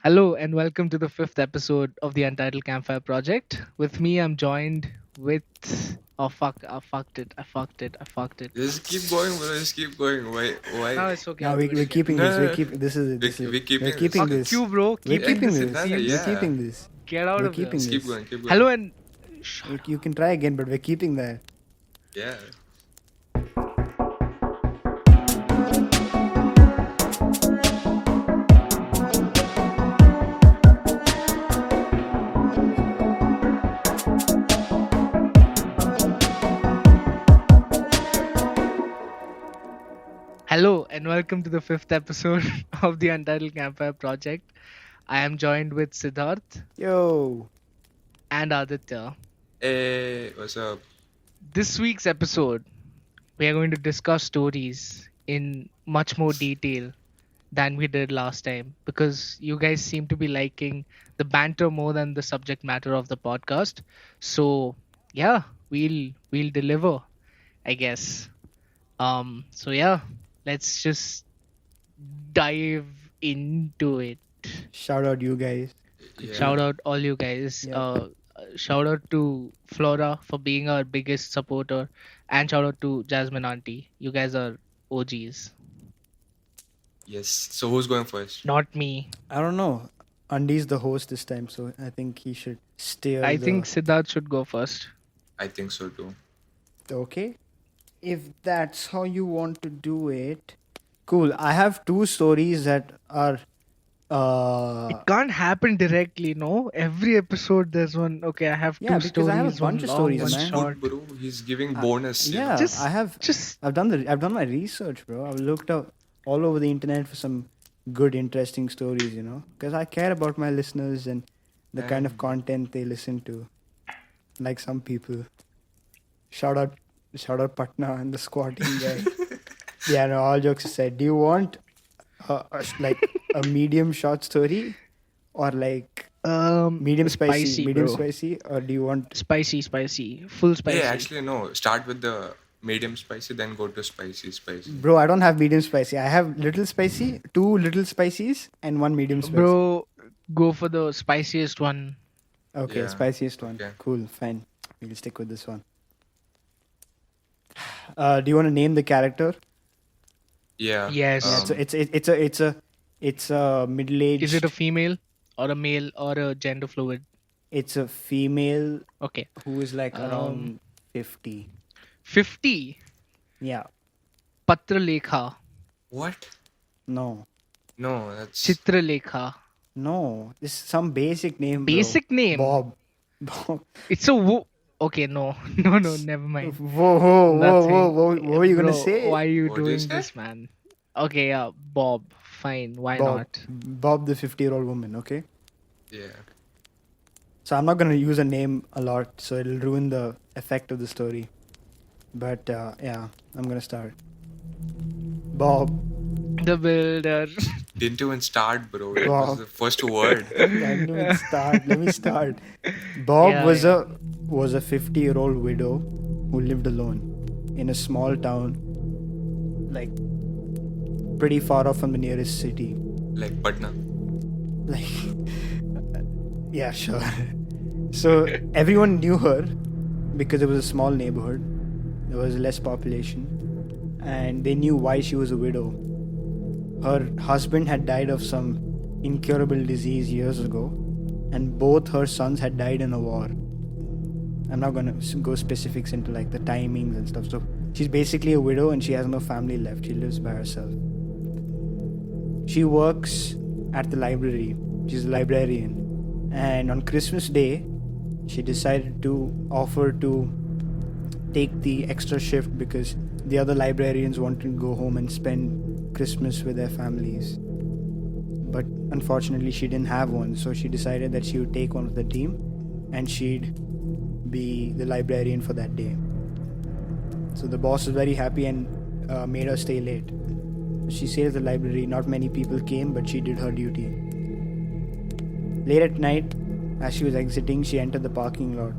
Hello and welcome to the fifth episode of the Untitled Campfire project. With me, I'm joined with. Oh fuck! I fucked it! I fucked it! I fucked it! Just keep going, bro. Just keep going. Why? No, it's okay. Now I'll do it we're again. keeping No, this. no, We're no. keep this is it. This is We're it. We're keeping this. keeping Fuck this. you, bro. We're Keeping keeping this this. in No, no, We're series. yeah. keeping this. Get out We're of here. keeping Just keep this. going. Keep going. Hello and. Shut up. You can try again, but we're keeping that. Yeah. Hello and welcome to the fifth episode of the Untitled Campfire project. I am joined with Siddharth Yo. and Aditya. Hey, what's up? This week's episode, we are going to discuss stories in much more detail than we did last time because you guys seem to be liking the banter more than the subject matter of the podcast. So yeah, we'll deliver, I guess. So yeah, let's just dive into it. Shout out you guys. Yeah. Shout out all you guys. Yeah. Shout out to Flora for being our biggest supporter, and shout out to Jasmine Auntie. You guys are OGs. Yes. So who's going first? Not me. I don't know. Andy's the host this time, so I think he should steer I the... think Siddharth should go first. I think so too. Okay. If that's how you want to do it. Cool. I have two stories that are It can't happen directly, no. Every episode there's one. Okay, I have Yeah, two because I have a stories. bunch one of long, stories, one man. short. Good, bro. He's giving bonus. you know? yeah, Just- I've done my research, bro. I've looked up all over the internet for some good, interesting stories, because I care about my listeners and the kind of content they listen to. Like some people. Shout out Patna and the squatting guy. Yeah, no, all jokes aside. Do you want like a medium short story or like medium spicy, bro. spicy, or do you want Spicy, full spicy. Hey, actually, no. Start with the medium spicy, then go to spicy. Bro, I don't have medium spicy. I have little spicy, two little spicies, and one medium spicy. Bro, go for the spiciest one. Okay, Yeah. spiciest one. Okay. Cool, fine. We'll stick with this one. Do you want to name the character? Yeah. Yes. Yeah, so it's a middle-aged. Is it a female or a male or a gender fluid? It's a female Okay. who is like around 50. 50. Yeah. Patra Lekha. What? No. No, that's. Chitra Lekha. No. This is some basic name. bro. Basic name. Bob. Bob. It's a Okay, no. No, never mind. Whoa. Nothing. What were you gonna Bro, say? Why are you What did you doing say? this, man? Okay, yeah, Bob. Fine. Why Bob. not? Bob, the 50-year-old woman. Okay. Yeah. So I'm not gonna use a name a lot, so it'll ruin the effect of the story. But yeah, I'm gonna start. Bob. The Builder. Didn't even start, bro. It Wow. was the first word. Let me start. Bob Yeah, was yeah. a 50-year-old widow who lived alone in a small town, like pretty far off from the nearest city. Like Patna. Like, yeah, sure. So everyone knew her because it was a small neighborhood. There was less population, and they knew why she was a widow. Her husband had died of some incurable disease years ago, and both her sons had died in a war. I'm not gonna go specifics into like the timings and stuff. So she's basically a widow and she has no family left. She lives by herself. She works at the library. She's a librarian. And on Christmas Day, she decided to offer to take the extra shift because the other librarians wanted to go home and spend Christmas with their families. But unfortunately, she didn't have one, so she decided that she would take one of the team and she'd be the librarian for that day. So the boss was very happy and made her stay late. She stayed at the library. Not many people came, but she did her duty. Late at night, as she was exiting, she entered the parking lot.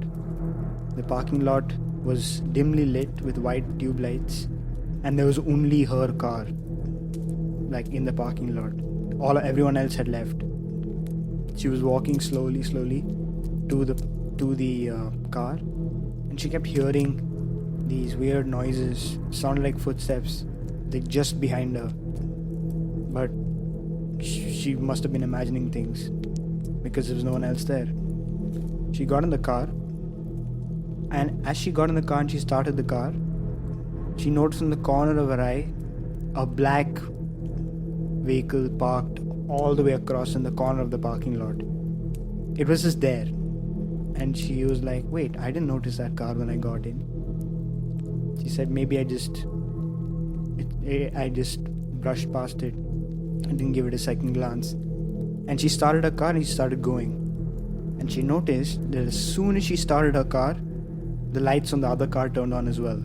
The parking lot was dimly lit with white tube lights, and there was only her car, like in the parking lot. Everyone else had left. She was walking slowly, slowly to the car, and she kept hearing these weird noises, sounded like footsteps, like just behind her. But she must have been imagining things because there was no one else there. She got in the car, and as she got in the car and she started the car, she noticed in the corner of her eye a black vehicle parked all the way across in the corner of the parking lot. It was just there, and she was like, "Wait, I didn't notice that car when I got in." She said, "Maybe I just brushed past it. I didn't give it a second glance." And she started her car and she started going. And she noticed that as soon as she started her car, the lights on the other car turned on as well.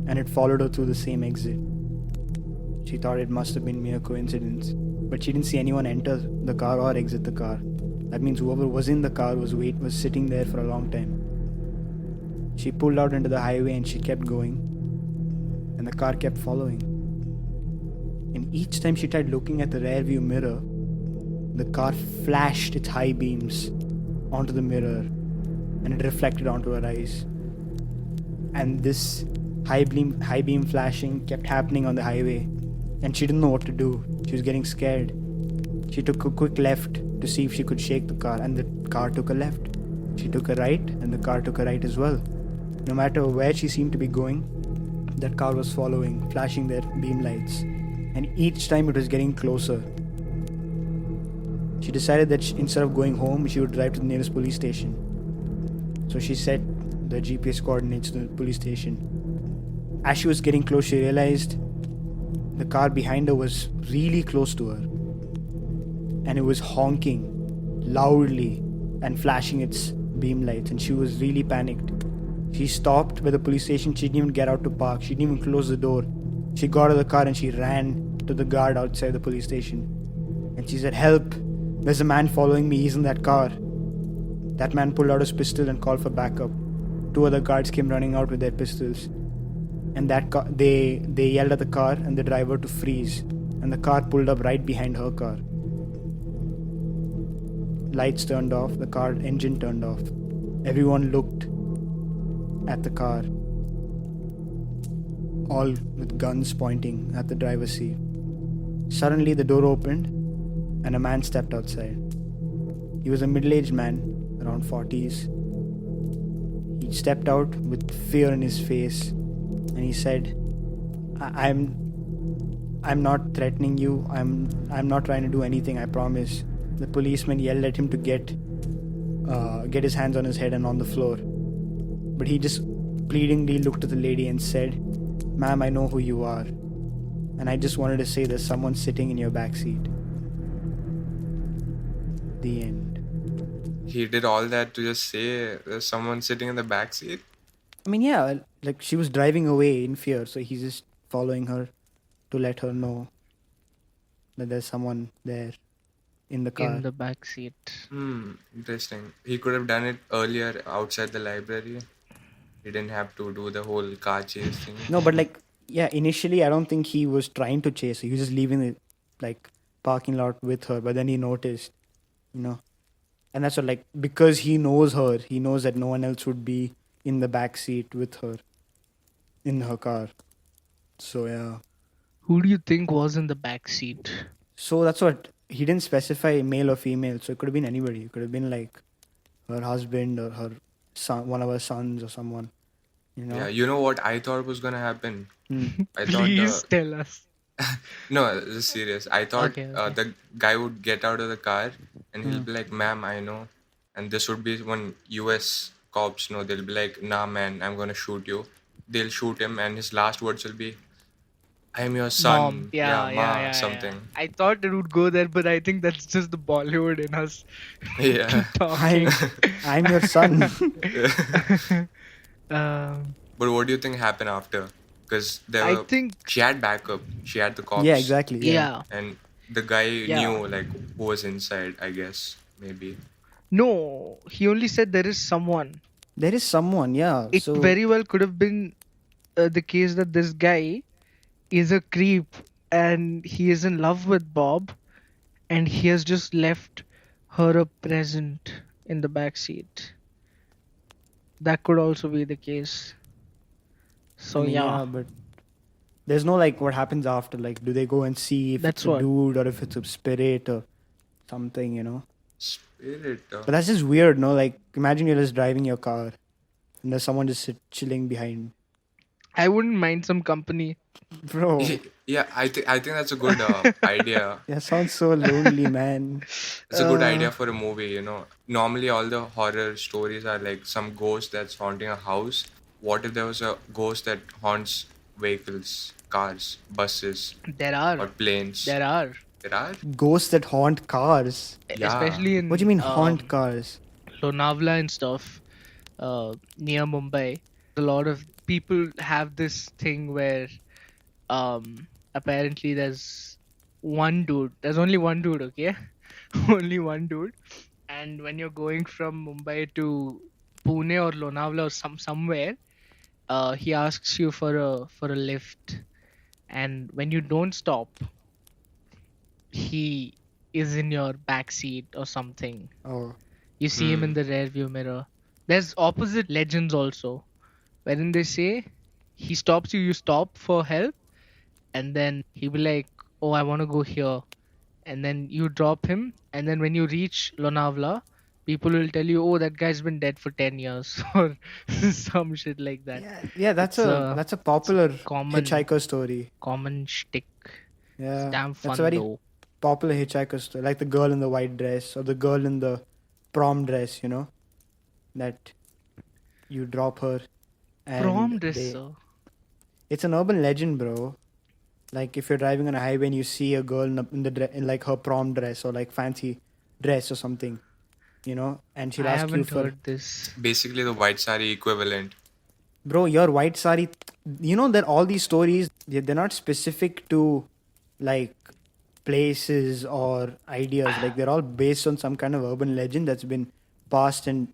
And it followed her through the same exit. She thought it must have been mere coincidence. But she didn't see anyone enter the car or exit the car. That means whoever was in the car was sitting there for a long time. She pulled out into the highway and she kept going. And the car kept following. And each time she tried looking at the rear view mirror, the car flashed its high beams onto the mirror and it reflected onto her eyes. And this high beam flashing kept happening on the highway, and she didn't know what to do. She was getting scared. She took a quick left to see if she could shake the car, and the car took a left. She took a right, and the car took a right as well. No matter where she seemed to be going, that car was following, flashing their beam lights, and each time it was getting closer. She decided that instead of going home, she would drive to the nearest police station. So she set the GPS coordinates to the police station. As she was getting close, she realized the car behind her was really close to her, and it was honking loudly and flashing its beam lights, and she was really panicked. She stopped by the police station. She didn't even get out to park. She didn't even close the door. She got out of the car and she ran to the guard outside the police station. And she said, "Help! There's a man following me. He's in that car." That man pulled out his pistol and called for backup. Two other guards came running out with their pistols. And they yelled at the car and the driver to freeze. And the car pulled up right behind her car. Lights turned off. The car engine turned off. Everyone looked at the car, all with guns pointing at the driver's seat. Suddenly the door opened and a man stepped outside. He was a middle-aged man, around 40s. He stepped out with fear in his face and he said, I'm not threatening you. I'm not trying to do anything, I promise." The policeman yelled at him to get his hands on his head and on the floor. But he just pleadingly looked at the lady and said, "Ma'am, I know who you are. And I just wanted to say there's someone sitting in your backseat." The end. He did all that to just say there's someone sitting in the back seat. I mean, yeah, like she was driving away in fear, so he's just following her to let her know that there's someone there in the car. In the back seat. Interesting. He could have done it earlier outside the library. He didn't have to do the whole car chase thing. No, but like, yeah, initially I don't think he was trying to chase her. He was just leaving the like parking lot with her, but then he noticed, and that's what, like, because he knows her, he knows that no one else would be in the back seat with her in her car. So yeah. Who do you think was in the back seat? So that's what he didn't specify, male or female. So it could have been anybody. It could have been like her husband or her son, one of her sons or someone. Yeah, you know what I thought was gonna happen? I thought Please tell us. No, this is serious. I thought Okay. the guy would get out of the car and he'll be like, "Ma'am, I know." And this would be when US cops know. They'll be like, "Nah, man, I'm gonna shoot you." They'll shoot him and his last words will be, "I'm your son." Mom. Yeah, Ma, something. Yeah. I thought it would go there, but I think that's just the Bollywood in us Yeah. talking. I'm your son. But what do you think happened after? Because I think she had backup. She had the cops. Yeah, exactly. yeah. And the guy Yeah. knew like who was inside, I guess. Maybe. No, he only said there is someone. There is someone, yeah. It very well could have been the case that this guy is a creep and he is in love with Bob and he has just left her a present in the back seat. That could also be the case. I So mean, yeah, yeah, but there's no like what happens after. Like, do they go and see if it's that's a what. dude or if it's a spirit or something, you know? Spirit. But that's just weird, no? Like, imagine you're just driving your car and there's someone just chilling behind. I wouldn't mind some company. Bro, Yeah, I think that's a good idea. that sounds so lonely, man. It's a good idea for a movie, you know. Normally, all the horror stories are like some ghost that's haunting a house. What if there was a ghost that haunts vehicles, cars, buses, There or are, planes? there are, There are? Ghosts that haunt cars. Yeah. especially What do you in mean haunt cars? Lonavala and stuff, near Mumbai. A lot of people have this thing where apparently there's only one dude, okay? Only one dude. And when you're going from Mumbai to Pune or Lonavala or somewhere, he asks you for a lift, and when you don't stop, he is in your back seat or something. Oh, You see him in the rear view mirror. There's opposite legends also, wherein they say he stops you, you stop for help, and then he'll be like, "Oh, I want to go here," and then you drop him, and then when you reach Lonavala, people will tell you, "Oh, that guy's been dead for 10 years," or some shit like that. yeah. That's It's a a that's a it's a popular common hitchhiker story. common shtick. It's Yeah, damn that's a fun very though. popular hitchhiker story, like the girl in the white dress or the girl in the prom dress. You know, that you drop her and Prom they. dresser. It's an urban legend, bro. Like if you're driving on a highway and you see a girl in like her prom dress or like fancy dress or something, you know, and she'll I ask you haven't for, heard this. Basically, the white sari equivalent. bro, your white sari. You know that all these stories they're not specific to like places or ideas. Like they're all based on some kind of urban legend that's been passed and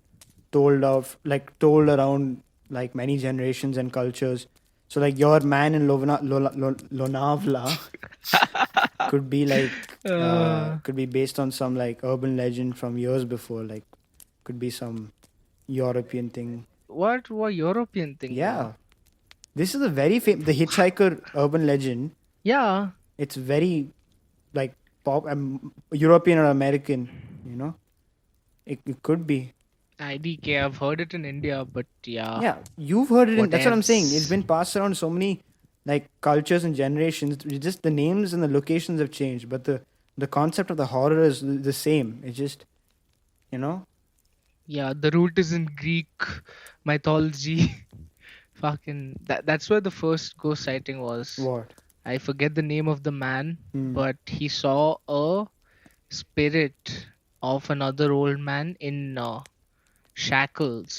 told around like many generations and cultures. So like your man in Lonavla could be like could be based on some like urban legend from years before. Like could be some European thing. What European thing, Yeah, bro? this is a very the hitchhiker urban legend. Yeah, It's very like European or American. You know, it could be. IDK. I've heard it in India, but yeah. Yeah, you've heard it. What That's what I'm saying. It's else? been passed around so many like cultures and generations. It's just the names and the locations have changed, but the concept of the horror is the same. It's just you know Yeah, the root is in Greek mythology. Fucking that's where the first ghost sighting was. what. I forget the name of the man, Hmm. but he saw a spirit of another old man in shackles.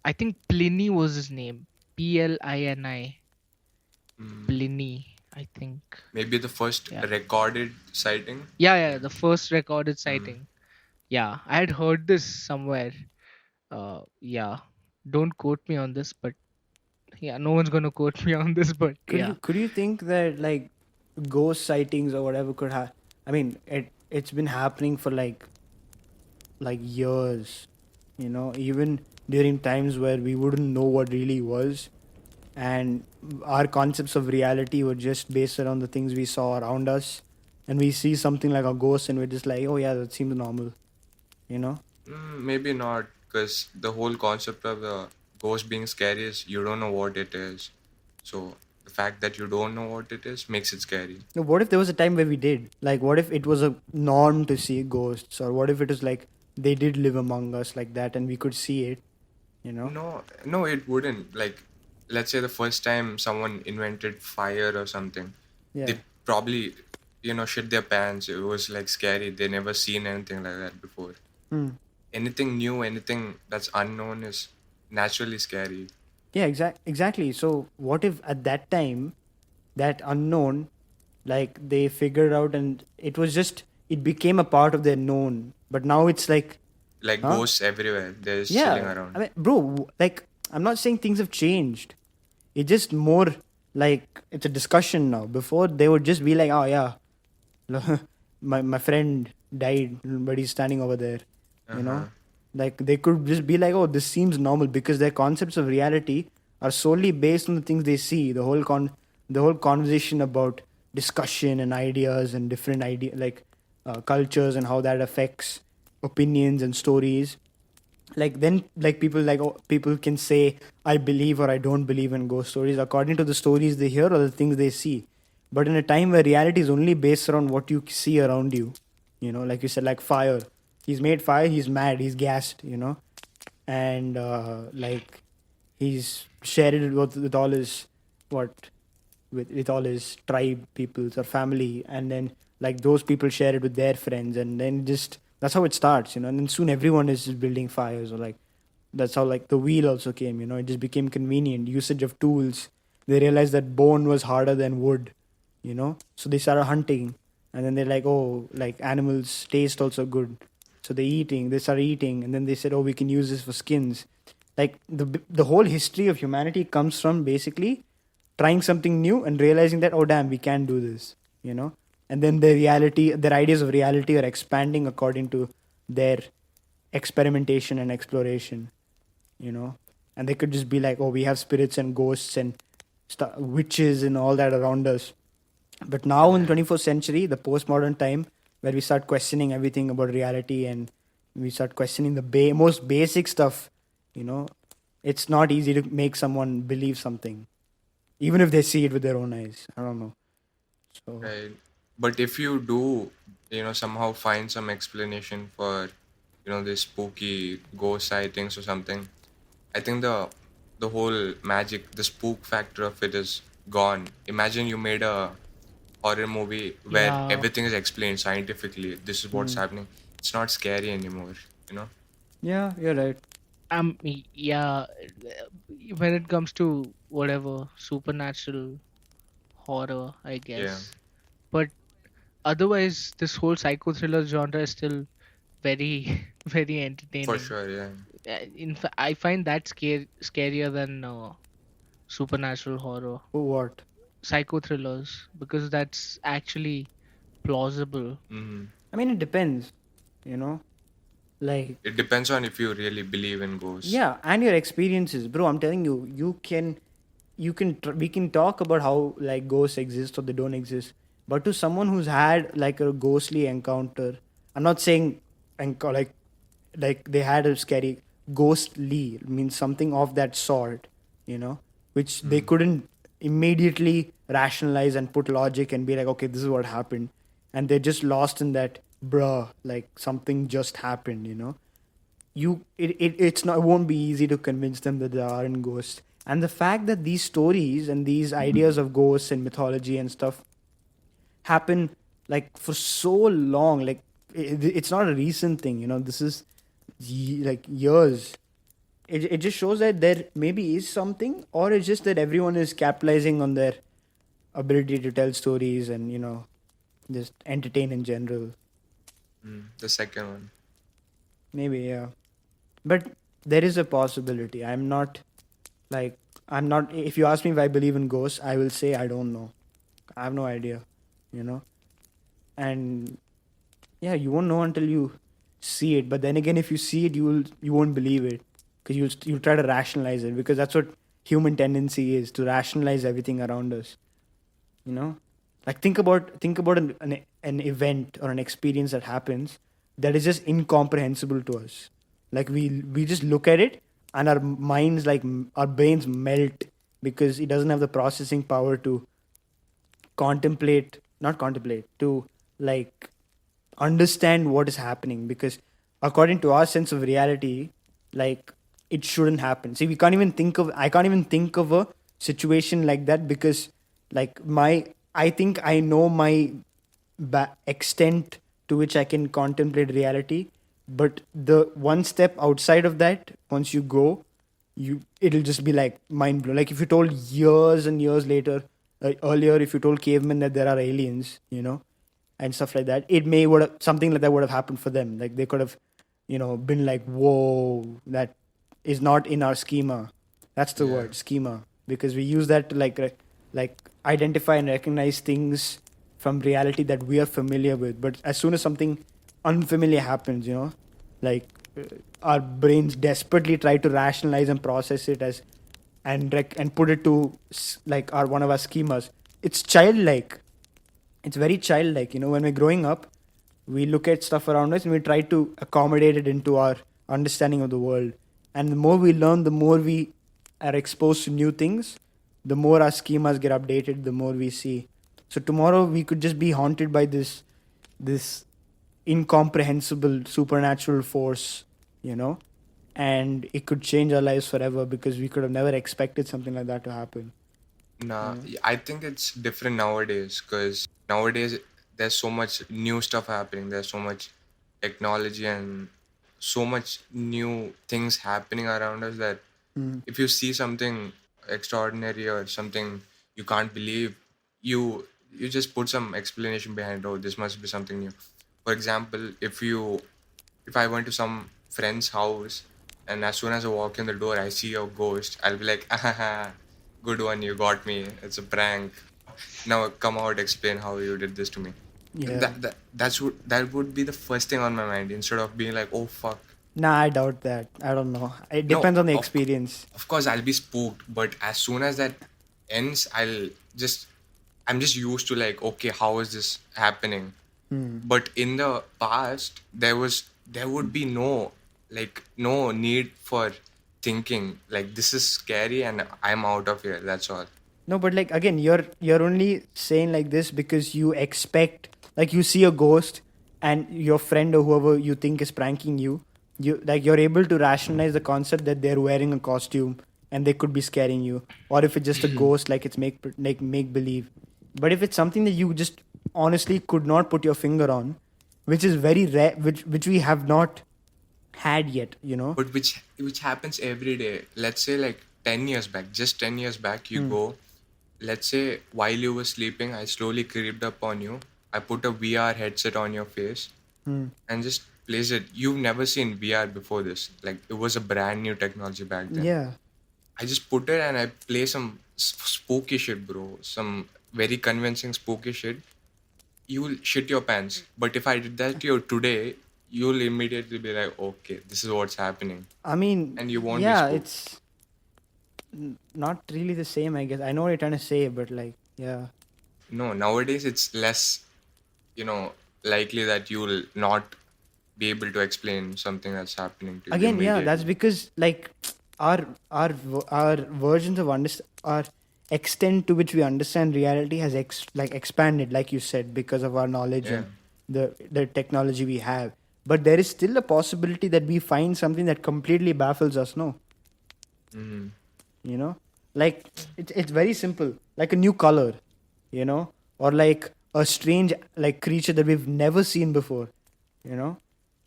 I think Pliny was his name. Plini. Pliny, I think. Maybe the first Yeah. recorded sighting. Yeah, the first recorded sighting. Yeah, I had heard this somewhere. Yeah. Don't quote me on this, but yeah, no one's gonna quote me on this, but yeah. Could you think that like ghost sightings or whatever could have? I mean, it's been happening for like years. You know, even during times where we wouldn't know what really was, and our concepts of reality were just based around the things we saw around us, and we see something like a ghost, and we're just like, oh yeah, that seems normal. You know? Maybe not, because the whole concept of the ghost being scary is you don't know what it is. So the fact that you don't know what it is makes it scary. Now, what if there was a time where we did? Like, what if it was a norm to see ghosts, or what if it was like they did live among us like that, and we could see it? You know? No, it wouldn't. Like, let's say the first time someone invented fire or something, Yeah. they probably, shit their pants. It was like scary. They never seen anything like that before. Hmm. Anything new, anything that's unknown is naturally scary. Yeah, exactly. So, what if at that time, that unknown, like they figured out, and it became a part of their known, but now it's like, Like huh? ghosts everywhere. They're just chilling Yeah, around. I mean, bro, like I'm not saying things have changed. It's just more like it's a discussion now. Before they would just be like, oh yeah, my friend died, but he's standing over there. You know, Uh-huh. like they could just be like, oh, this seems normal, because their concepts of reality are solely based on the things they see. The whole conversation about discussion and ideas and different cultures and how that affects opinions and stories. Like then, like people can say I believe or I don't believe in ghost stories according to the stories they hear or the things they see. But in a time where reality is only based around what you see around you, like you said, like fire, he's made fire, he's mad, he's gassed, and like he's shared it with all his what with all his tribe peoples or family, and then like those people share it with their friends, and then just that's how it starts, and then soon everyone is just building fires, or like that's how like the wheel also came, it just became convenient usage of tools. They realized that bone was harder than wood, so they started hunting, and then they're like, oh, like animals taste also good, so they started eating, and then they said, oh, we can use this for skins. Like the whole history of humanity comes from basically trying something new and realizing that, oh damn, we can do this, and then their ideas of reality are expanding according to their experimentation and exploration, you know and they could just be like, oh, we have spirits and ghosts and witches and all that around us. But now in the Yeah. 21st century, the postmodern time, where we start questioning everything about reality, and we start questioning the most basic stuff, you know it's not easy to make someone believe something, even if they see it with their own eyes. I don't know. So Right. But if you do, somehow find some explanation for, this spooky ghost sightings or something, I think the whole magic, the spook factor of it is gone. Imagine you made a horror movie where Yeah. everything is explained scientifically. This is what's mm, happening. It's not scary anymore, you know? yeah, you're right. Yeah, when it comes to whatever supernatural horror, I Yeah, guess. But otherwise, this whole psycho thriller genre is still very, very for entertaining. sure. Yeah. In fact, I find that scarier than supernatural horror, What? psycho thrillers, because that's actually plausible. Hmm. I mean, it depends, you know like, It depends on if you really believe in ghosts. yeah, and your experiences, bro. I'm telling you, we can talk about how like ghosts exist or they don't exist, but to someone who's had like a ghostly encounter, I'm not saying like they had a scary ghostly, means something of that sort, you know which they Mm. couldn't immediately rationalize and put logic and be like, okay, this is what happened, and they're just lost in that, bruh, like something just happened, it's not, it won't be easy to convince them that there aren't ghosts. And the fact that these stories and these ideas of ghosts and mythology and stuff happen like for so long, like it's not a recent thing, this is like years. It just shows that there maybe is something, or it's just that everyone is capitalizing on their ability to tell stories and just entertain in general. The second one. Maybe, yeah. But there is a possibility. Like I'm not if you ask me if I believe in ghosts, I will say I don't know. I have no idea, you know. And yeah, you won't know until you see it. But then again, if you see it, you won't believe it, because you'll try to rationalize it, because that's what human tendency is, to rationalize everything around us, you know like think about an event or an experience that happens that is just incomprehensible to us. Like we just look at it, and our minds, like our brains melt, because it doesn't have the processing power to contemplate not contemplate to like understand what is happening, because according to our sense of reality, like it shouldn't happen. See, we can't even think of I can't even think of a situation like that, because like my I think I know my extent to which I can contemplate reality. But the one step outside of that, once you go, it'll just be like mind blown. Like if you told years and years later, earlier, if you told cavemen that there are aliens, and stuff like that, it may would have something like that would have happened for them. Like they could have, been like, whoa, that is not in our schema. That's the Yeah. word, schema, because we use that to like identify and recognize things from reality that we are familiar with. But as soon as something unfamiliar happens, like uh, our brains desperately try to rationalize and process it as and put it to like our one of our schemas. It's childlike. It's very childlike. When we're growing up, we look at stuff around us and we try to accommodate it into our understanding of the world. And the more we learn, the more we are exposed to new things, the more our schemas get updated, the more we see. So tomorrow we could just be haunted by this incomprehensible supernatural force, and it could change our lives forever because we could have never expected something like that to happen. Nah, I think it's different nowadays because nowadays there's so much new stuff happening. There's so much technology and so much new things happening around us that if you see something extraordinary or something you can't believe, you just put some explanation behind. Oh, this must be something new. For example, if I went to some friend's house and as soon as I walk in the door, I see a ghost, I'll be like, ah, good one, you got me. It's a prank. Now come out, explain how you did this to me. Yeah. That would be the first thing on my mind instead of being like, oh fuck. Nah, I doubt that. I don't know. It No, depends on the experience. of course I'll be spooked, but as soon as that ends, I'm just used to like, okay, how is this happening? But in the past, there would be no need for thinking like this is scary and I'm out of here. That's all. No, but like again, you're only saying like this because you expect, like, you see a ghost and your friend or whoever you think is pranking you. You're able to rationalize the concept that they're wearing a costume and they could be scaring you, or if it's just a ghost, like it's make believe. But if it's something that you just honestly could not put your finger on, which is very rare, which we have not had yet. But which happens every day. Let's say like 10 years back, just 10 years back, you go, let's say while you were sleeping, I slowly creeped up on you. I put a VR headset on your face and just placed it. You've never seen VR before this. Like it was a brand new technology back then. Yeah. I just put it and I play some spooky shit, bro. Some very convincing spooky shit. You'll shit your pants. But if I did that to you today, you'll immediately be like, okay, this is what's happening. I mean, And you won't be yeah, spooked. it's not really the same, I guess. I know what you're trying to say, but like, yeah. No, nowadays it's less, likely that you'll not be able to explain something that's happening to you. Again, yeah, that's immediately. because like our versions of our extent to which we understand reality has expanded, like you said, because of our knowledge Yeah. and the technology we have. But there is still a possibility that we find something that completely baffles us. No, like it's very simple, like a new color, or like a strange like creature that we've never seen before, you know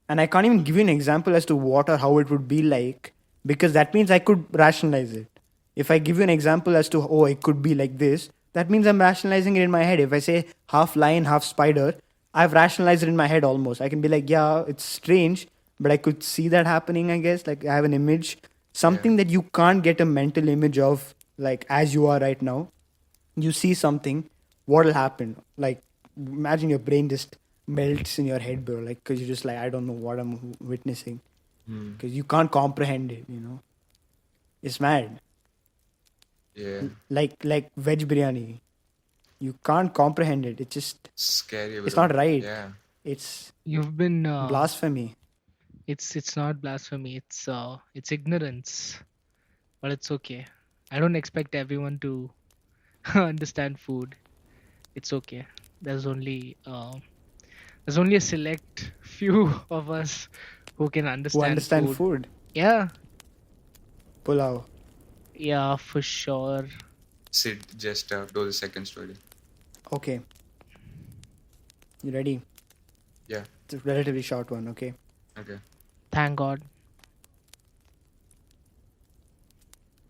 and I can't even give you an example as to what or how it would be like, because that means I could rationalize it. If I give you an example as to, oh, it could be like this, that means I'm rationalizing it in my head. If I say half lion, half spider, I've rationalized it in my head almost. I can be like, yeah, it's strange, but I could see that happening, I guess. Like, I have an image, something that you can't get a mental image of, like, as you are right now. You see something, what'll happen? Like, imagine your brain just melts in your head, bro. Like, because you're just like, I don't know what I'm witnessing. Because you can't comprehend it. It's mad. Yeah. Like veg biryani. You can't comprehend it. It's just, Scary. it's Bro. not right. Yeah. It's You've been blasphemy. it's not blasphemy. It's ignorance, but it's okay. I don't expect everyone to understand food. It's okay. There's only a select few of us who can Who understand understand food. food. Yeah, Pulao. yeah, for sure. Sid, just do the second story. Okay. You ready? Yeah. It's a relatively short one, okay? Okay. Thank God.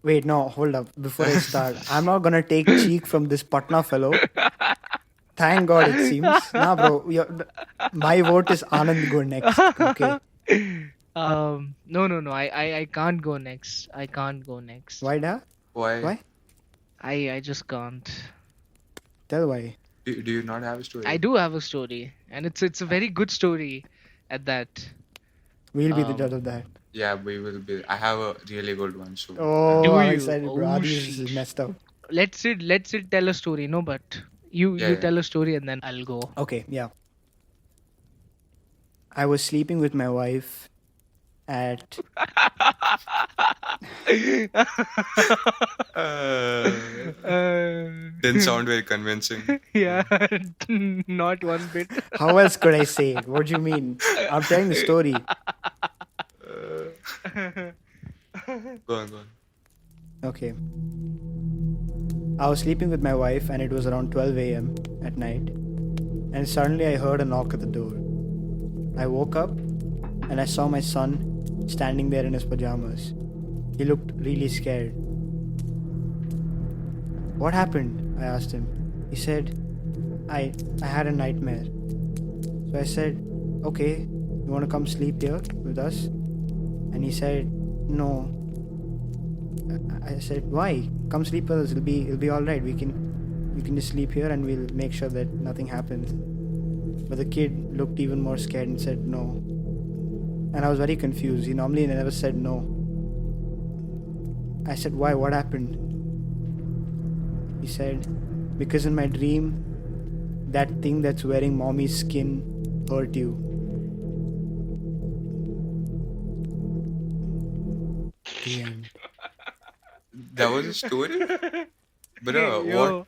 Wait, no, hold up. Before I start, I'm not gonna take cheek from this Patna fellow. Thank God, it seems. Nah, bro. My vote is Anand go next. Okay. No. I can't go next. I can't go next. Why, da? Why? Why? I just can't. Tell why. Do you not have a story? I do have a story, and it's a very good story. at that. We'll be the judge Um, of that. Yeah, we will be. I have a really good one. So Oh, do I'm you? excited, bro. Oh, Adi's is sheesh. messed up. Let's it tell a story. No, but yeah, you yeah. tell a story and then I'll go. Okay, yeah. I was sleeping with my wife at. Uh, Uh, didn't sound very convincing. yeah, not one bit. How else could I say it? What do you mean? I'm telling the story. Uh, go on, go on. Okay. I was sleeping with my wife and it was around 12 a.m. at night. And suddenly I heard a knock at the door. I woke up and I saw my son standing there in his pajamas. He looked really scared. What happened? I asked him. He said, I had a nightmare. So I said, okay, you want to come sleep here with us? And he said, no. I said, why? Come sleep with us. It'll be all right. You can just sleep here and we'll make sure that nothing happens. But the kid looked even more scared and said no. And I was very confused. He normally never said no. I said, why? What happened? He said, because in my dream, that thing that's wearing mommy's skin hurt you. The end. That was a story, bro. Hey, What? yo,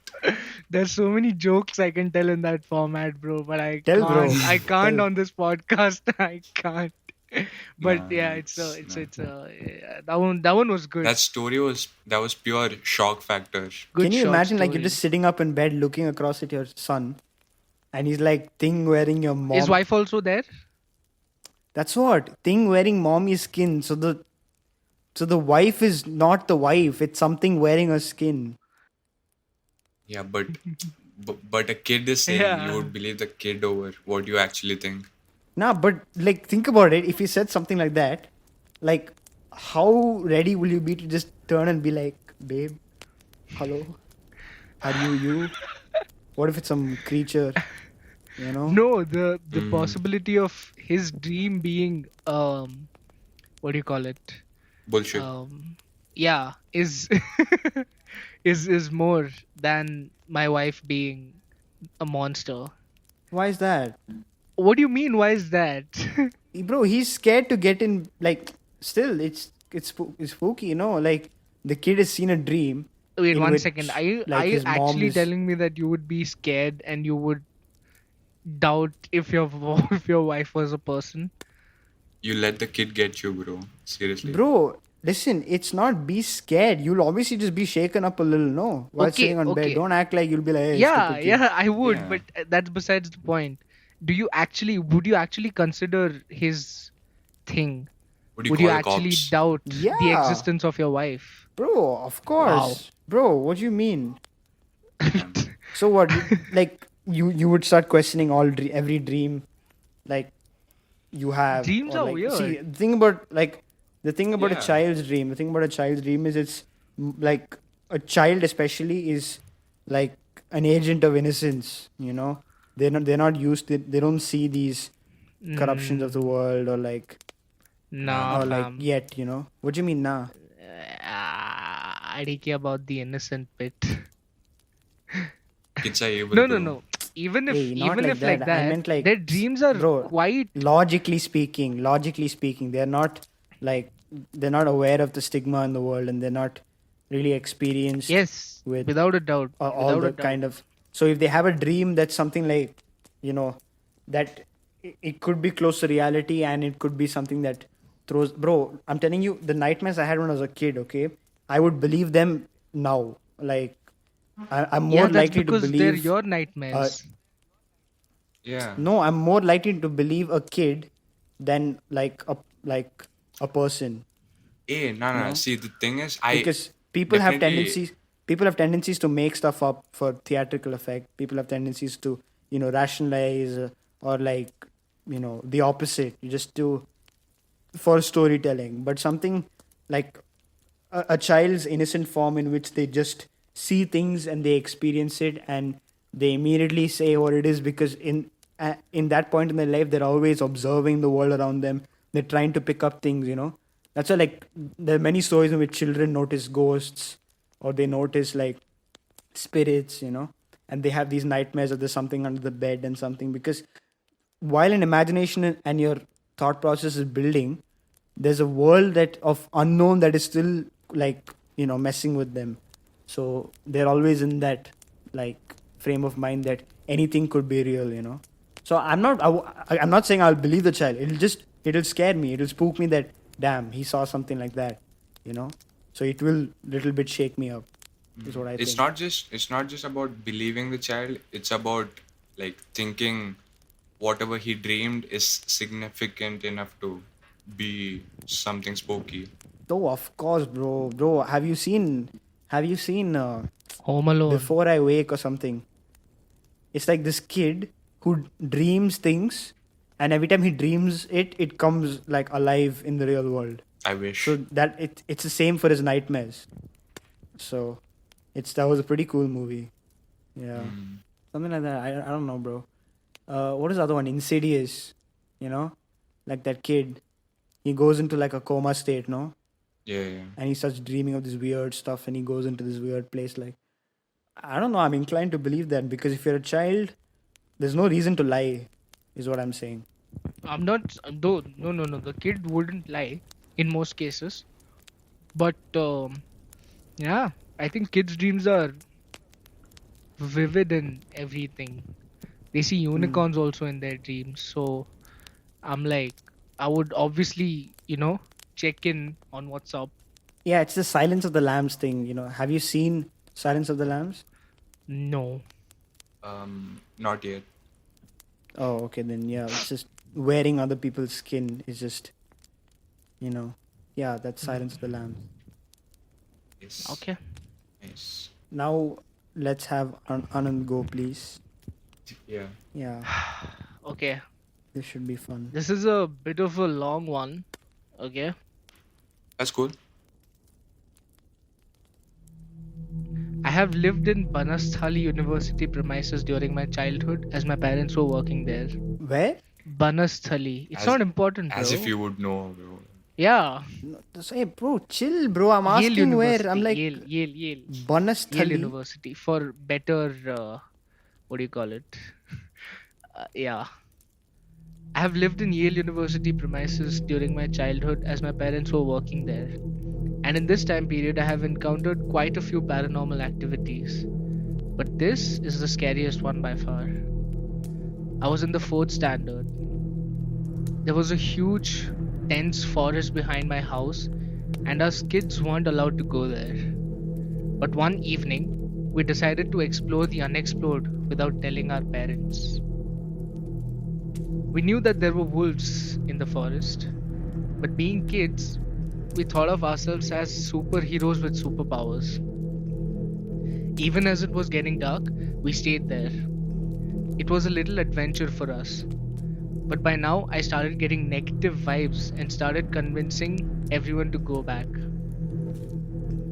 there's so many jokes I can tell in that format, bro. But I Tell, can't. bro. I can't Tell. on this podcast. I can't. But Nah, yeah, yeah, that one was good. that story was pure shock factor. Good Can you short imagine like you're story. just sitting up in bed looking across at your son and he's like thing wearing your mom. Is wife also there? That's what. Thing wearing mommy's skin. So the wife is not the wife. It's something wearing her skin. Yeah, but a kid is saying Yeah. you would believe the kid over what you actually think. Nah, but like think about it. If he said something like that, like how ready will you be to just turn and be like, babe, hello? Are you? What if it's some creature? You know? No, the possibility of his dream being what do you call it? Bullshit. Yeah, is is more than my wife being a monster. Why is that? What do you mean? Why is that? Bro, he's scared to get in. Like, still, it's spooky, you know. Like the kid has seen a dream. Wait in one which, second. like, Are you his mom actually is. telling me that you would be scared and you would doubt if your if your wife was a person? You let the kid get you, bro. Seriously. Bro, listen, it's not be scared. You'll obviously just be shaken up a little, no? While Okay, sitting on bed. okay. Don't act like you'll be like, hey, Yeah, stupid kid. yeah, I would, Yeah. but that's besides the point. Would you actually consider his thing? What do you Would call you the actually cops? doubt the Yeah. existence of your wife? Bro, of course. Bro, what do you mean? Yeah. So what? Like, you would start questioning every dream, like, you have. Dreams or are like, weird. See, the thing about a Yeah. child's dream, is it's like a child especially is like an agent of innocence, you know? They're not used to, they don't see these corruptions of the world or like Nah, fam. yet, you know? What do you mean nah? I don't care about the innocent bit. Kids are evil, No, bro. no. Even if Hey, not even like if like that. I that, meant like their dreams are bro, quite. logically speaking, they're not like they're not aware of the stigma in the world and they're not really experienced Yes, with without a doubt. all Without the a doubt. kind of. So if they have a dream that's something like, you know, that it could be close to reality and it could be something that throws. Bro, I'm telling you, the nightmares I had when I was a kid, okay, I would believe them now. Like I'm more Yeah, that's likely to because they're believe. your nightmares. Yeah. No, I'm more likely to believe a kid than like a person. Hey, no. No. See, the thing is, Because people have definitely- tendencies to make stuff up for theatrical effect. People have tendencies to, you know, rationalize or like, you know, the opposite. You just do for storytelling. But something like a child's innocent form in which they just see things and they experience it and they immediately say what it is because in that point in their life, they're always observing the world around them. They're trying to pick up things, you know. That's why, like, there are many stories in which children notice ghosts, or they notice like spirits, you know, and they have these nightmares that there's something under the bed and something, because while an imagination and your thought process is building, there's a world that of unknown that is still, like, you know, messing with them. So they're always in that, like, frame of mind that anything could be real, you know. So I'm not saying I'll believe the child. It'll scare me. It'll spook me that, damn, he saw something like that, you know. So it will little bit shake me up, is what I think. It's not just about believing the child. It's about like thinking whatever he dreamed is significant enough to be something spooky. Oh, of course, bro. Have you seen Home Alone. Before I Wake or something? It's like this kid who dreams things, and every time he dreams it, it comes like alive in the real world. I wish. So that it's the same for his nightmares. So that was a pretty cool movie. Yeah, something like that. I don't know, bro. What is the other one? Insidious. You know, like that kid. He goes into like a coma state, no? Yeah. And he starts dreaming of this weird stuff, and he goes into this weird place. Like, I don't know. I'm inclined to believe that, because if you're a child, there's no reason to lie, is what I'm saying. I'm not. No, no, no, no. The kid wouldn't lie in most cases. But yeah, I think kids' dreams are vivid in everything. They see unicorns also in their dreams. So I'm like, I would obviously, check in on what's up. Yeah, it's the Silence of the Lambs thing. You know, have you seen Silence of the Lambs? No. Not yet. Oh, okay, then yeah, it's just wearing other people's skin is just, yeah, that's Silence of the Lambs. Yes. Okay. Yes. Now let's have Anand go, please. Yeah. Yeah, Okay. this should be fun. This is a bit of a long one. Okay. That's cool. I have lived in Banasthali University premises during my childhood as my parents were working there. Where? Banasthali. It's As- not important, bro. As if you would know, bro. Yeah. No, hey, bro, chill, bro. I'm Yale asking where. University. I'm like, Yale. Yale Banasthali. University for better. What do you call it? Yeah. I have lived in Yale University premises during my childhood as my parents were working there. And in this time period, I have encountered quite a few paranormal activities. But this is the scariest one by far. I was in the 4th standard. There was a huge, dense forest behind my house, and us kids weren't allowed to go there. But one evening, we decided to explore the unexplored without telling our parents. We knew that there were wolves in the forest, but being kids, we thought of ourselves as superheroes with superpowers. Even as it was getting dark, we stayed there. It was a little adventure for us. But by now, I started getting negative vibes and started convincing everyone to go back.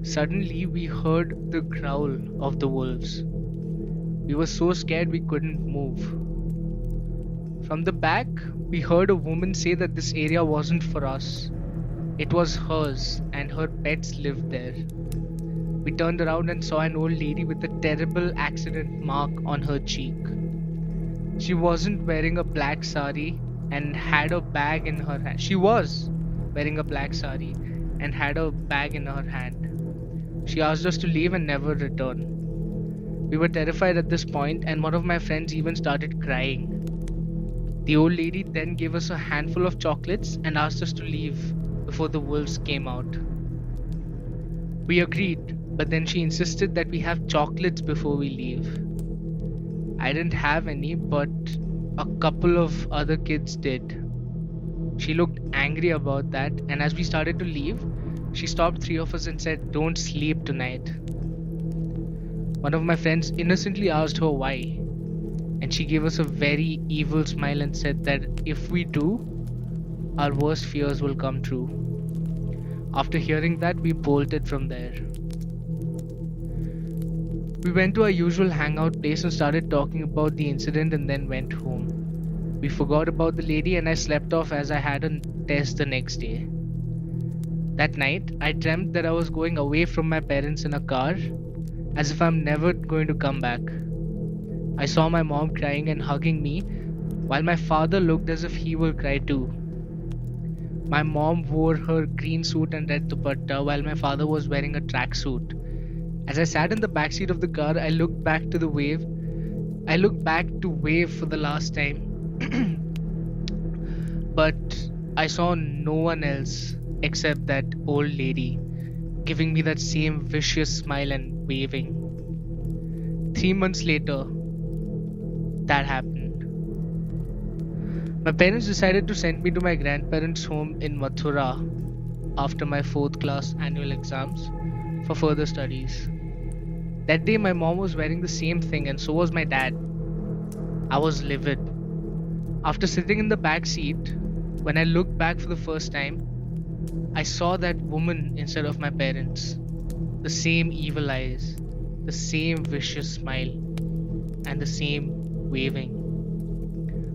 Suddenly, we heard the growl of the wolves. We were so scared we couldn't move. From the back, we heard a woman say that this area wasn't for us. It was hers, and her pets lived there. We turned around and saw an old lady with a terrible accident mark on her cheek. She wasn't wearing a black sari and had a bag in her hand. She was wearing a black sari and had a bag in her hand. She asked us to leave and never return. We were terrified at this point, and one of my friends even started crying. The old lady then gave us a handful of chocolates and asked us to leave before the wolves came out. We agreed, but then she insisted that we have chocolates before we leave. I didn't have any, but a couple of other kids did. She looked angry about that, and as we started to leave, she stopped 3 of us and said, "Don't sleep tonight." One of my friends innocently asked her why, and she gave us a very evil smile and said that if we do, our worst fears will come true. After hearing that, we bolted from there. We went to our usual hangout place and started talking about the incident and then went home. We forgot about the lady and I slept off as I had a test the next day. That night, I dreamt that I was going away from my parents in a car, as if I'm never going to come back. I saw my mom crying and hugging me, while my father looked as if he would cry too. My mom wore her green suit and red dupatta, while my father was wearing a tracksuit. As I sat in the backseat of the car, I looked back to the wave. I looked back to wave for the last time. But I saw no one else except that old lady giving me that same vicious smile and waving. 3 months later, that happened. My parents decided to send me to my grandparents' home in Mathura after my fourth class annual exams for further studies. That day, my mom was wearing the same thing, and so was my dad. I was livid. After sitting in the back seat, when I looked back for the first time, I saw that woman instead of my parents. The same evil eyes, the same vicious smile, and the same waving.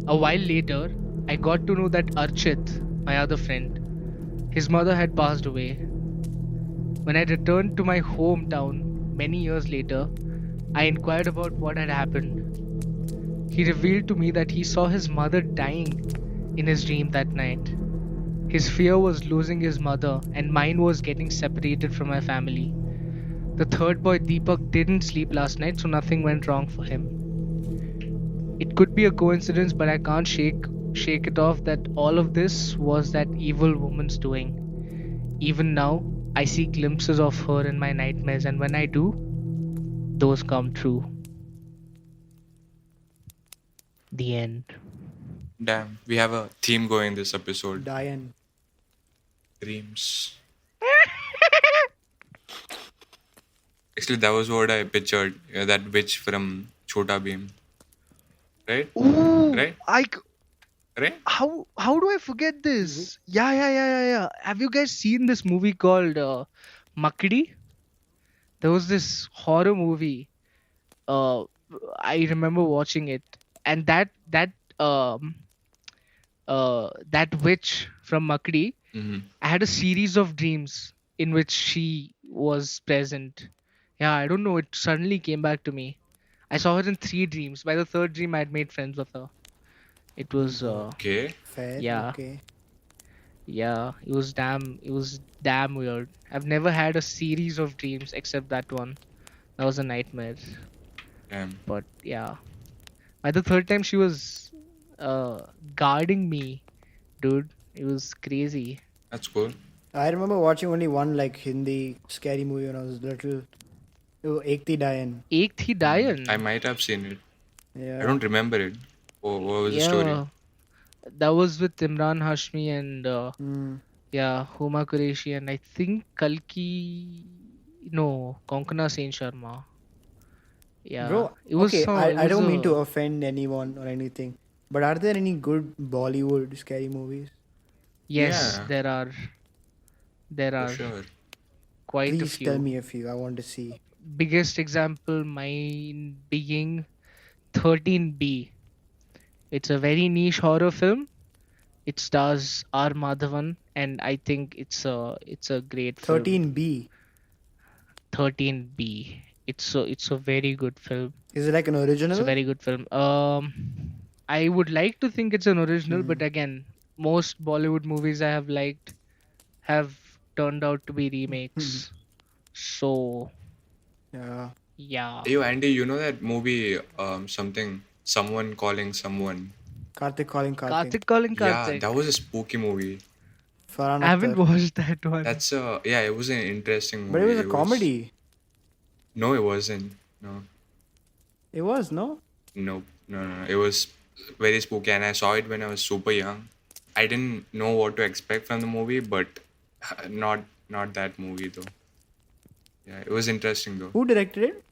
A while later, I got to know that Archit, my other friend, his mother had passed away. When I returned to my hometown many years later, I inquired about what had happened. He revealed to me that he saw his mother dying in his dream that night. His fear was losing his mother, and mine was getting separated from my family. The third boy, Deepak, didn't sleep last night, so nothing went wrong for him. It could be a coincidence, but I can't shake it off that all of this was that evil woman's doing. Even now, I see glimpses of her in my nightmares, and when I do, those come true. The end. Damn, we have a theme going this episode. Diane. Dreams. Actually, that was what I pictured. That witch from Chota Bheem. Right? Ooh, Right? Right? how do I forget this? Yeah. Have you guys seen this movie called Makdi? There was this horror movie. Uh, I remember watching it, and that witch from Makdi, Mm-hmm. I had a series of dreams in which she was present. Yeah, I don't know. It suddenly came back to me. I saw her in 3 dreams. By the third dream, I had made friends with her. It was Okay. Fair. yeah, Okay. yeah. It was damn weird. I've never had a series of dreams except that one. That was a nightmare. Damn. But yeah, by the third time, she was uh guarding me, dude. It was crazy. That's cool. I remember watching only one like Hindi scary movie when I was little. Oh, Ek Thi Diane. Ek thi Dayan. I might have seen it. I Yeah. don't remember it. What was the story? Yeah, that was with Imran Hashmi and Mm. yeah, Huma Qureshi and I think Kalki. No, Konkana Sen Sharma. Yeah, Bro, it was okay, so. It I was don't mean to a offend anyone or anything, but are there any good Bollywood scary movies? yes. Yeah. There For are sure. quite a Please tell few. me a few. I want to see. Biggest example, mine being 13B. It's a very niche horror film. It stars R Madhavan, and I think it's a great film. 13B. 13B. It's a very good film. Is it like an It's a original? very good film. I would like to think it's an original, but Hmm. again, most Bollywood movies I have liked have turned out to be remakes. So Yeah. yeah, Yo, Andy, you know that movie, someone calling someone? Karthik calling Karthik. Karthik calling Yeah, Karthik. that was a spooky movie. Farhan I haven't Akhtar. watched that one. Yeah, it was an interesting movie. But it was a comedy. No, it wasn't. No, It was, no? no. It was very spooky, and I saw it when I was super young. I didn't know what to expect from the movie, but not that movie though. Yeah, it was interesting though. Who directed it?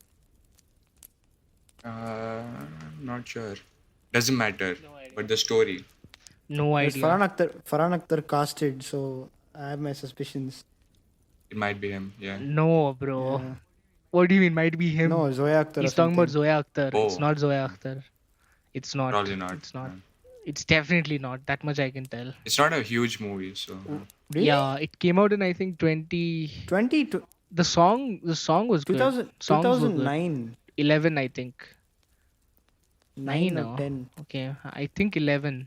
I'm not sure. Doesn't matter. No idea. But the story. No It's idea. Farhan Akhtar casted, so I have my suspicions. It might be him. Yeah. No, bro. Yeah. What do you mean? Might be him. No, Zoya Akhtar. He's or talking about something. Zoya Akhtar. It's Oh. not Zoya Akhtar. It's not. Probably not. It's not. No. It's definitely not. That much I can tell. It's not a huge movie, so Really? Yeah, it came out in I think 20. 20 to The song was good. 2000, Songs were good. 2009, 11 I think. 9 9 or now. 10. Okay, I think 11.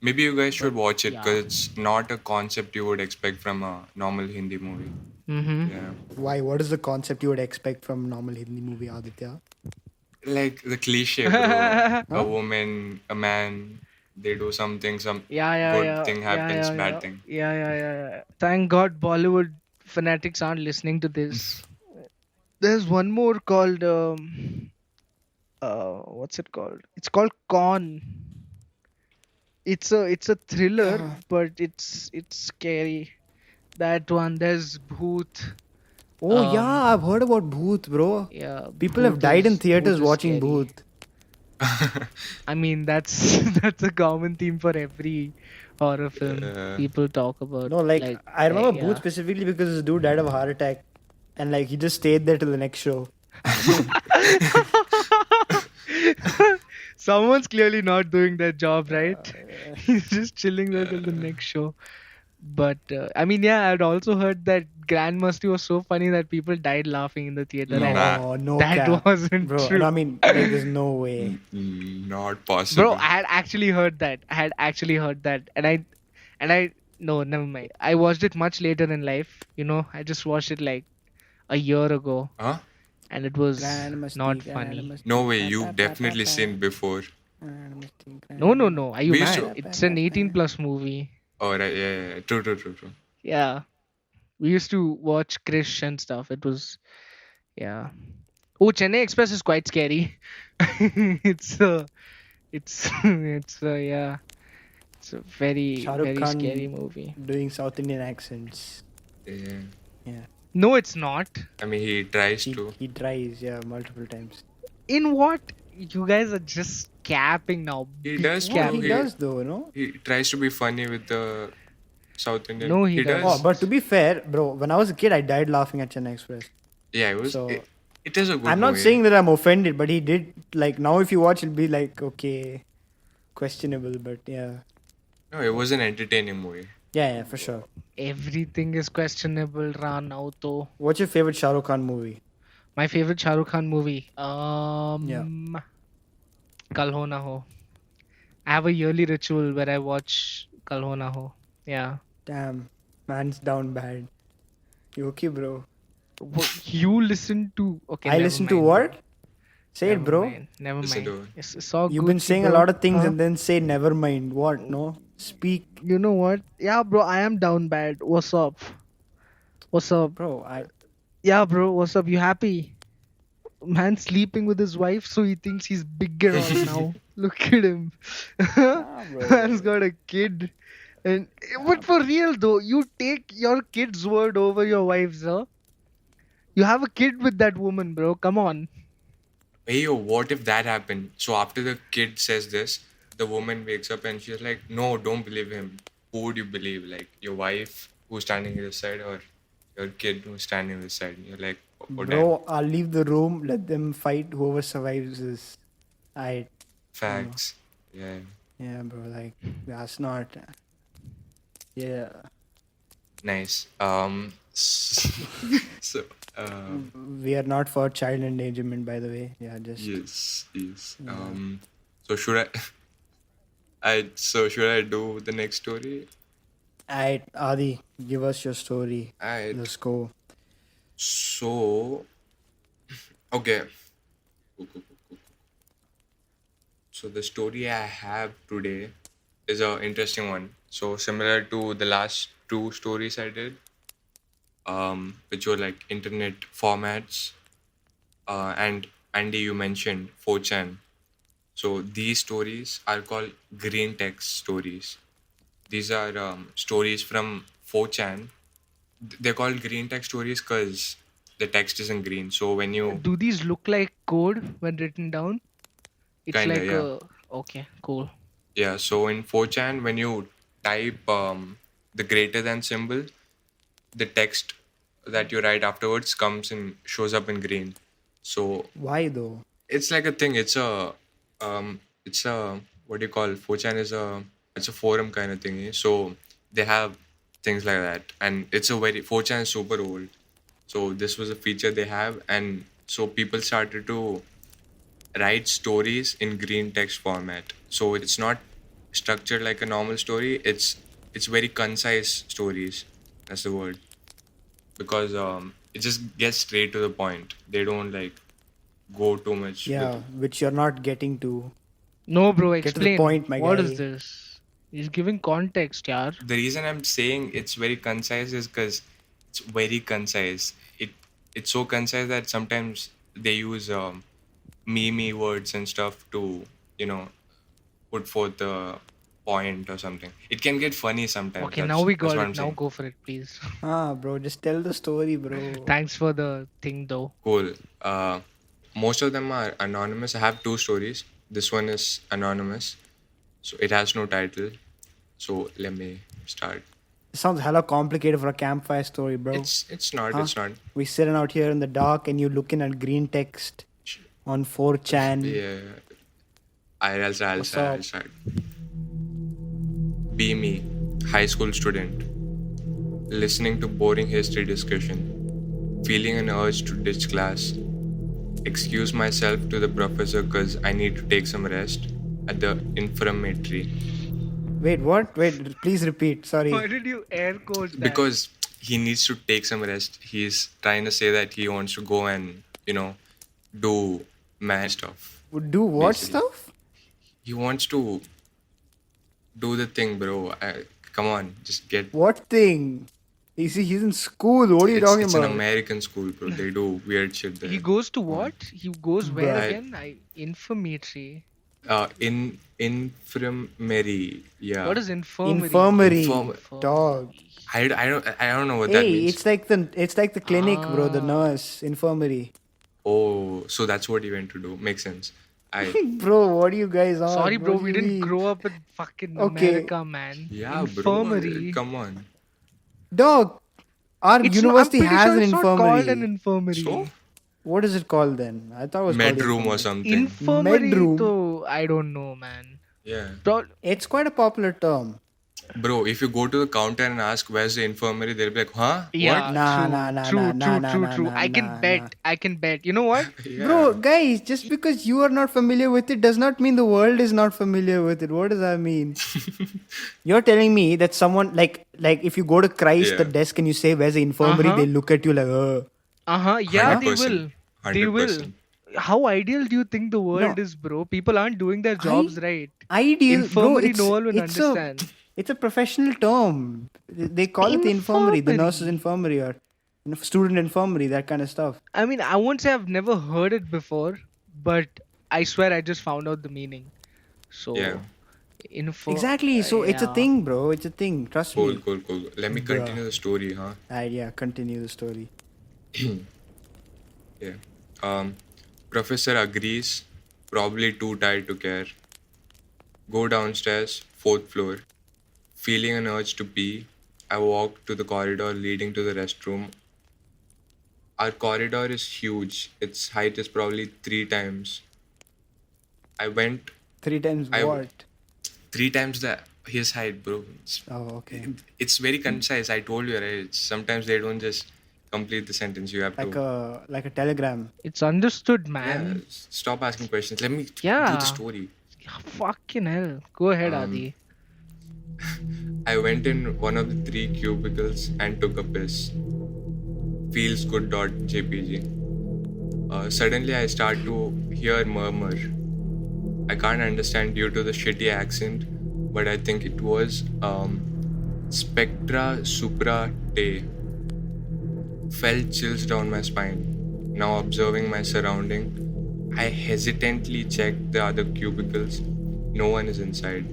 maybe you guys But should watch it yeah. because it's not a concept you would expect from a normal Hindi movie. Mhm. Yeah, Why? What is the concept you would expect from normal Hindi movie, Aditya? like the cliche, bro. A Huh? woman, a man, they do something, some Yeah, yeah, good yeah. thing Yeah, happens, yeah, bad yeah. thing. Yeah, yeah, yeah, yeah. Thank God Bollywood fanatics aren't listening to this. There's one more called what's it called? It's called Con. It's a thriller, Uh, but it's scary. That one, there's Bhoot. oh yeah, Um, I've heard about Bhoot, bro. yeah, People have died in Bhoot theaters is watching scary. Bhoot. I mean, that's that's a common theme for every horror film uh, people talk about. No, like Like, I remember Bhoot yeah. specifically because this dude died of a heart attack, and like he just stayed there till the next show. Someone's clearly not doing their job right. He's just chilling there till the next show. But I mean, yeah, I'd also heard that Grand Musty was so funny that people died laughing in the theater, and nah, No, no that cap, wasn't bro. true. No, I mean, like, there's no way. not Bro, possible. I had actually heard that. And I no, never mind. I watched it much later in life. I just watched it like a year ago, Huh? and it was Grand Masti, not Grand funny. No Masti, way, pa, pa, you've pa, pa, definitely pa. seen before. Grand Masti, No, no, Grand no. Are you We used mad? to. pa, pa, It's pa, an pa. 18 plus movie. Oh, right, yeah. True, true, true, true. Yeah, we used to watch Krish and stuff. It was, yeah. Oh, Chennai Express is quite scary. Yeah. It's a very Shah Rukh very scary Khan movie. doing South Indian accents. Yeah. Yeah, No, it's not. I mean, he tries he to. he tries, yeah, multiple times. In what? You guys are just capping now. He Big does No, too. he capping. does though, no. He tries to be funny with the South Indian. No, he He Oh, does. doesn't. but to be fair, bro, when I was a kid, I died laughing at Chennai Express. Yeah, it was. So It is a good I'm not movie. saying that I'm offended, but he did like now. If you watch, it'll be like okay, questionable, but yeah, No, it was an entertaining movie. yeah, for sure. Everything is questionable, now though. What's your favorite Shah Rukh Khan movie? My favorite Shah Rukh Khan movie. Yeah. Kal Ho Na Ho. I have a yearly ritual where I watch Kal Ho Na Ho. Yeah. Damn, man's down bad. You okay, bro? You listen to. Okay, I never listen to mind. what? Say Never it, bro. mind. Never Listen mind. to it. It's all You've been Gucci, saying a bro. lot of things Huh? and then say never mind. What? No, speak, You know what? Yeah, bro, I am down bad. What's up? What's up? bro. I Yeah, bro, what's up? You happy? Man sleeping with his wife, so he thinks he's big girl now. Look at him. Nah, bro. Man's got a kid. And but for real though, you take your kid's word over your wife's, huh? You have a kid with that woman, bro. Come on. Hey, yo, what if that happened? So after the kid says this, the woman wakes up and she's like, "No, don't believe him. Who would you believe? Like your wife who's standing this side, or your kid who's standing this side?" And you're like, "Oh, damn, Bro, I'll leave the room. Let them fight. Whoever survives is. I. facts." Yeah. Yeah, bro. Like that's not. Yeah. Nice. So, We are not for child endangerment, by the way. Yeah, just. yes. So should I? So should I do the next story? Alright, Adi, give us your story. Alright. Let's go. So, okay. So the story I have today is a interesting one. So similar to the last two stories I did, which were like internet formats, and Andy, you mentioned 4chan. So these stories are called green text stories. These are stories from 4chan. They're called green text stories because the text is in green. So when you Do these look like code when written down? It's kinda, like yeah. okay, cool. Yeah, so in 4chan, when you type the greater than symbol, the text that you write afterwards comes and shows up in green. So Why though? it's like a thing. It's a what do you call 4chan is a it's a forum kind of thingy. So they have things like that, and it's a very 4chan is super old. So this was a feature they have, and so people started to write stories in green text format. So it's not structured like a normal story. It's very concise stories. That's the word, because it just gets straight to the point. They don't like go too much with. Yeah, which you're not getting to. No, bro, Get to the explain. point, my What is guy. this? He's giving context, yaar. The reason I'm saying it's very concise is because it's very concise. It's so concise that sometimes they use meme words and stuff to you know put forth the point or something. It can get funny sometimes. Okay, now we That's got what it. I'm Now saying. go for it, please. Bro, just tell the story, bro. Thanks for the thing, though. Cool. Most of them are anonymous. I have two stories. This one is anonymous, so it has no title. So let me start. It sounds hella complicated for a campfire story, bro. It's not. Huh? It's not. We sitting out here in the dark and you looking at green text on 4chan. Yeah. I'll start. What's I'll up? start. Be me, high school student, listening to boring history discussion, feeling an urge to ditch class, excuse myself to the professor because I need to take some rest at the infirmary Wait, what? Wait, please repeat. Sorry. Why did you air quote that? because he needs to take some rest. He's trying to say that he wants to go and do man stuff. Do what Basically. stuff? He wants to do the thing, bro. Come on, just get. What thing? He's in school. What are you talking It's about? an American school, bro. They do weird shit there. He goes to what? He goes where Bruh. again? Infirmary. In infirmary, yeah. What is infirmary? Infirmary. Infirm- Dog. I don't know what that Hey, means. it's like the clinic, bro. The Ah. nurse. Infirmary. Oh, so that's what he went to do. Makes sense. Bro, what are you guys on? Sorry, bro. What do We you didn't mean? grow up in fucking Okay. America, man. Yeah, bro. Infirmary. Come on. Dog. Our It's university I'm pretty has sure an it's not infirmary. called an infirmary. So What is it called then? I thought it was called medroom or infirmary. something. Infirmary, Medroom. though, I don't know, man. Yeah. Bro, It's quite a popular term. Bro, if you go to the counter and ask where's the infirmary, they'll be like, huh? yeah, Nah, true, nah, nah, true, nah, true, nah, true, nah, true. nah, I can nah, bet. nah. I can bet. You know what? What? Yeah. Bro, guys, just because you are not familiar with it does not mean the world is not familiar with it. What does that mean? You're telling me that someone like if you go to Christ the Yeah. desk and you say where's the infirmary, Uh-huh. they look at you like, Yeah, they 100%. will. They will. 100%. How ideal do you think the world No. is, bro? People aren't doing their jobs right. ideal, bro. Infirmary, no one will understand. It's a professional term. They call it the infirmary, the nurse's Infirmary. infirmary, or student infirmary, that kind of stuff. I mean, I won't say I've never heard it before, but I swear I just found out the meaning. So, Yeah. Exactly. So it's a yeah. thing, bro. It's a thing. Trust Cool, me. cool, cool. Let me Bruh. continue the story, huh? Yeah, continue the story. Yeah. Professor agrees, probably too tired to care. Go downstairs, fourth floor. Feeling an urge to pee, I walk to the corridor leading to the restroom. Our corridor is huge. Its height is probably 3 times. I went 3 times I- what? 3 times his height, bro. Oh, okay. It's very concise. I told you, right? Sometimes they don't just complete the sentence. You have Like a telegram. It's understood, Yeah, man. stop asking questions. Let me do Yeah. the story. Fucking hell. Go ahead, Adi. I went in one of the 3 cubicles and took a piss. Feels good.jpg. Suddenly, I start to hear murmur. I can't understand due to the shitty accent, but I think it was Spectra Supra Te. Felt chills down my spine. Now observing my surrounding, I hesitantly checked the other cubicles. No one is inside.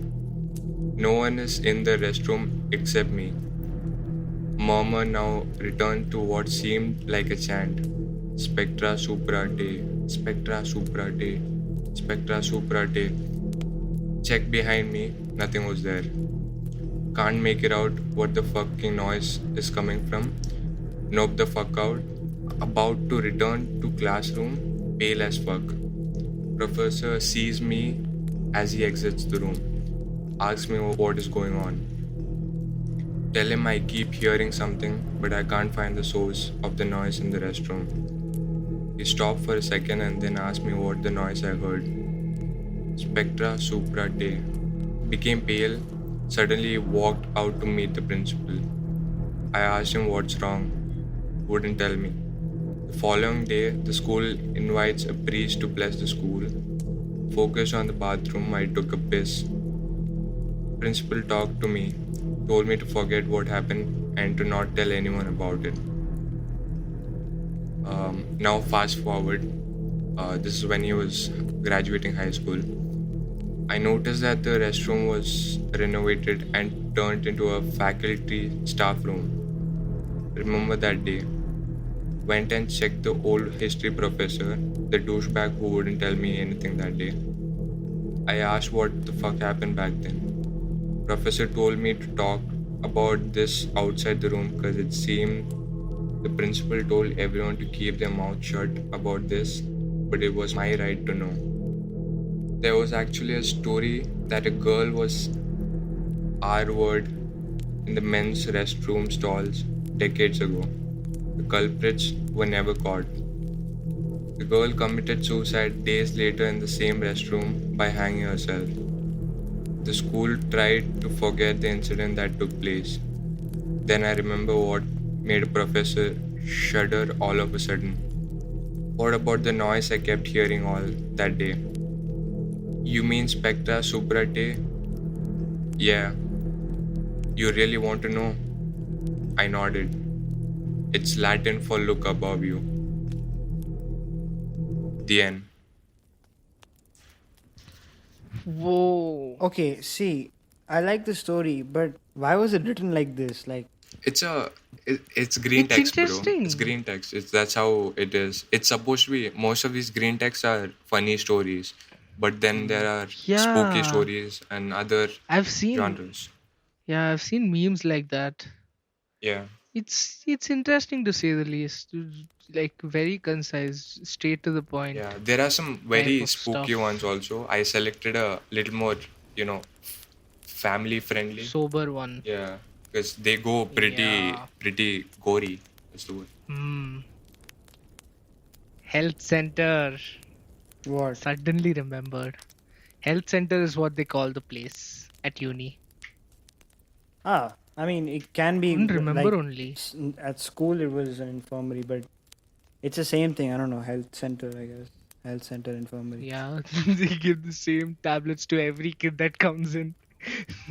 No one is in the restroom except me. Murmur now returned to what seemed like a chant. Spectra Supra Te. Spectra Supra Te. Spectra Supra Te. Check behind me, nothing was there. Can't make it out what the fucking noise is coming from. Nope the fuck out. About to return to classroom, pale as fuck. Professor sees me as he exits the room. Asks me what is going on. Tell him I keep hearing something, but I can't find the source of the noise in the restroom. He stopped for a second and then asked me what the noise I heard. Spectra Supra Te. Became pale. Suddenly walked out to meet the principal. I asked him what's wrong. Wouldn't tell me. The following day, the school invites a priest to bless the school. Focused on the bathroom, I took a piss. Principal talked to me, told me to forget what happened and to not tell anyone about it. Now, fast forward, this is when he was graduating high school. I noticed that the restroom was renovated and turned into a faculty staff room. Remember that day? Went and checked the old history professor, the douchebag who wouldn't tell me anything that day. I asked what the fuck happened back then. Professor told me to talk about this outside the room because it seemed the principal told everyone to keep their mouth shut about this, but it was my right to know. There was actually a story that a girl was R-word in the men's restroom stalls decades ago. The culprits were never caught. The girl committed suicide days later in the same restroom by hanging herself. The school tried to forget the incident that took place. Then I remember what made a professor shudder all of a sudden. What about the noise I kept hearing all that day? You mean Spectra Subrate? Yeah. You really want to know? I nodded. It's Latin for look above you. The end. Whoa. Okay, see, I like the story, but why was it written like this? Like, It's green It's text, bro. It's interesting. green text. That's how it is. It's supposed to be. Most of these green texts are funny stories, but then there are spooky Yeah. stories and other I've seen genres. I've seen memes like that. Yeah. It's interesting to say the least. Like very concise, straight to the point Yeah, there are some type very of spooky ones stuff. also. I selected a little more, you know, family friendly. Sober one. Yeah, because they go Yeah. pretty gory. That's the word. Hmm. Health center. what? Suddenly remembered. Health center is what they call the place at uni. I mean, it can be Couldn't remember like only. at school it was an infirmary, but it's the same thing. I don't know, health center, I guess. Health center, infirmary. Yeah, they give the same tablets to every kid that comes in,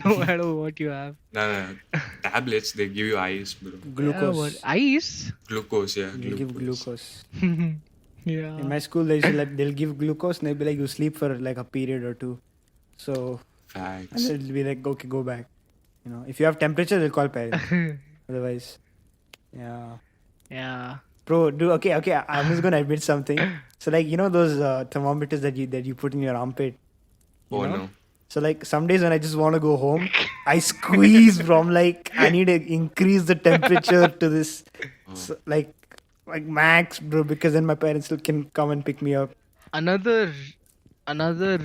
no matter what you have. No, tablets, they give you ice, bro. Yeah, what Glucose. ice? Glucose, yeah, They'll give glucose. glucose. In Yeah. my school, they used to like they'll give glucose and they'll be like, you sleep for like a period or two. So, and Facts. they'll be like, okay, go back. You know, if you have temperature, they'll call parents. Otherwise, yeah. Yeah. Bro, do okay. I'm just gonna admit something. So like those thermometers that you put in your armpit, you Oh know. no. So like some days when I just want to go home, I squeeze from like I need to increase the temperature to this, Oh. so, like max, bro, because then my parents still can come and pick me up. Another another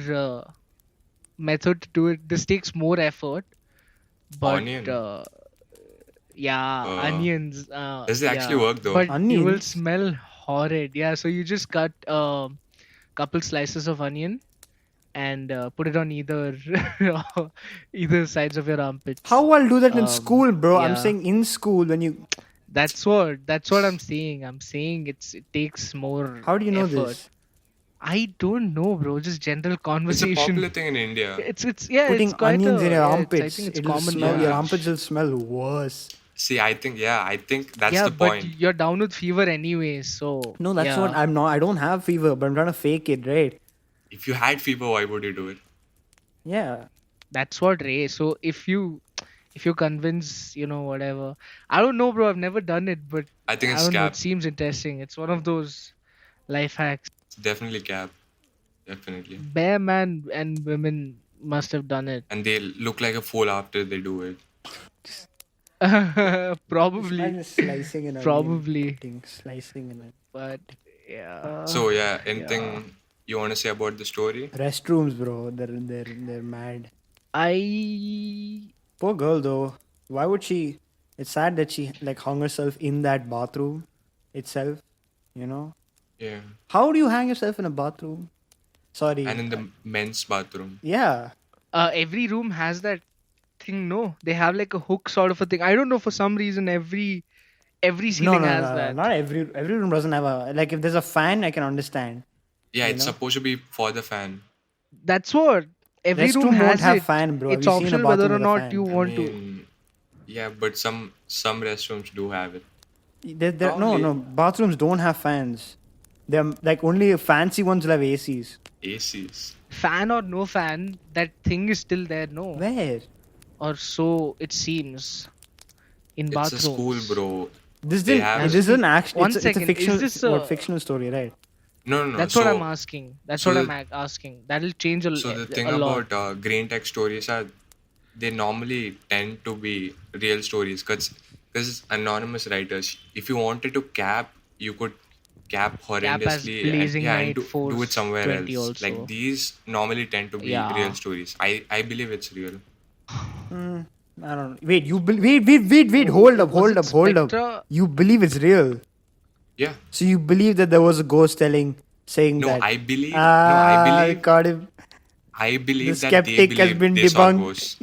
method to do it. This takes more effort, but Onion. yeah, Uh, onions. does it actually Yeah, work though? but you will Onions? smell horrid. Yeah, so you just cut couple slices of onion and put it on either either sides of your armpits. How I'll do that in school, bro? I'm Yeah, saying in school when you. that's what I'm saying. I'm saying it takes more How do you know effort. this? I don't know, bro. Just general It's a conversation. popular thing in India. It's yeah, it's Putting quite onions in a your yeah. It's I think armpits, it's it'll common smell. Your Yeah. armpits knowledge. will smell worse. See, I think that's Yeah, the but point. you're down with fever anyway, so No, that's what yeah, I'm not. I don't have fever, but I'm trying to fake it, right? If you had fever, why would you do it? Yeah. that's what Ray. So if you convince, whatever. I don't know, bro. I've never done it, but I think I it's don't know. It cap. seems interesting. It's one of those life hacks. It's definitely cap. Definitely. Bear man and women must have done it. And they look like a fool after they do it. Just Probably, imagine slicing an onion, probably, cutting, slicing an onion. but yeah, So yeah, yeah. anything you want to say about the story? Restrooms, bro. They're mad. I Poor girl though. Why would she? It's sad that she like hung herself in that bathroom itself. You know. Yeah. How do you hang yourself in a bathroom? And Sorry. in the men's bathroom. Yeah. every room has that thing. No, they have like a hook sort of a thing. I don't know, for some reason every No, ceiling no, has no, no. that. Not every room doesn't have a like. If there's a fan, I can understand. Yeah, You it's know. supposed to be for the fan. That's what every room Restroom won't has have it. fan, bro. Have It's you seen a optional whether bathroom or with a not you fan? I want to. mean, yeah, but some restrooms do have it. No, Probably no. Bathrooms don't have fans. They're like only fancy ones will have ACs. ACs. Fan or no fan, that thing is still there. No, Where? or so it seems in It's a school, bathrooms. bro. This They didn't. have Must This be. isn't actually. One It's a second, is fictional. this Fictional story, right? no, no, no. That's what I'm So, asking. That's what so I'm the, asking. That'll change so the thing a lot. about green tech stories are they normally tend to be real stories because anonymous writers. If you wanted to cap, you could cap Cap as horrendously and Blazing yeah, and Night do it Force somewhere 20 else. Like also. these normally tend to be real Yeah. stories. I believe it's real. I don't know. Wait. Wait. Hold up. Was Hold it up. Hold up. Spectre? You believe it's real? Yeah. So you believe that there was a ghost saying No, that? I believe. No, Got him. I The believe that they skeptic has believe been they saw debunked. ghosts.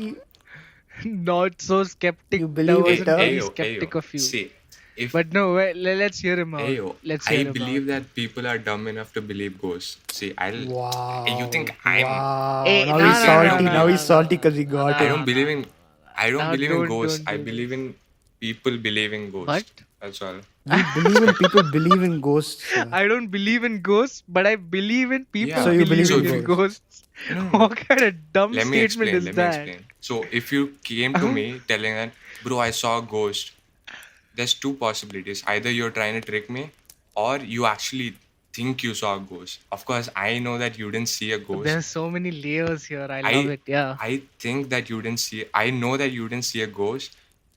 Not so skeptic. You That believe was it, a huh? very Ayo, skeptic ayo. of you. See, if But no, let's hear him out. ayo, Let's I hear him believe out. that people are dumb enough to believe ghosts. See, you Wow. think I'm Wow. Hey, Now nah, he's nah, okay? nah, salty. nah, Now he's nah, nah, salty nah, because he nah, got I it. nah, don't believe nah, in nah, I don't nah. believe in ghosts. Don't I do believe this. in people believing What? ghosts. That's all. You believe in people believing ghosts. I don't believe in ghosts, but I believe in people So Yeah. you believe So in believing if in you ghosts. ghosts. no no no, What kind of dumb let me statement explain. is Let me that? explain. So if you came to me telling that, bro, I saw a ghost, there's two possibilities. Either you're trying to trick me, or you actually think you saw a ghost. Of course, I know that you didn't see a ghost. There's so many layers here. I love I it. Yeah. I think that you didn't see. I know that you didn't see a ghost.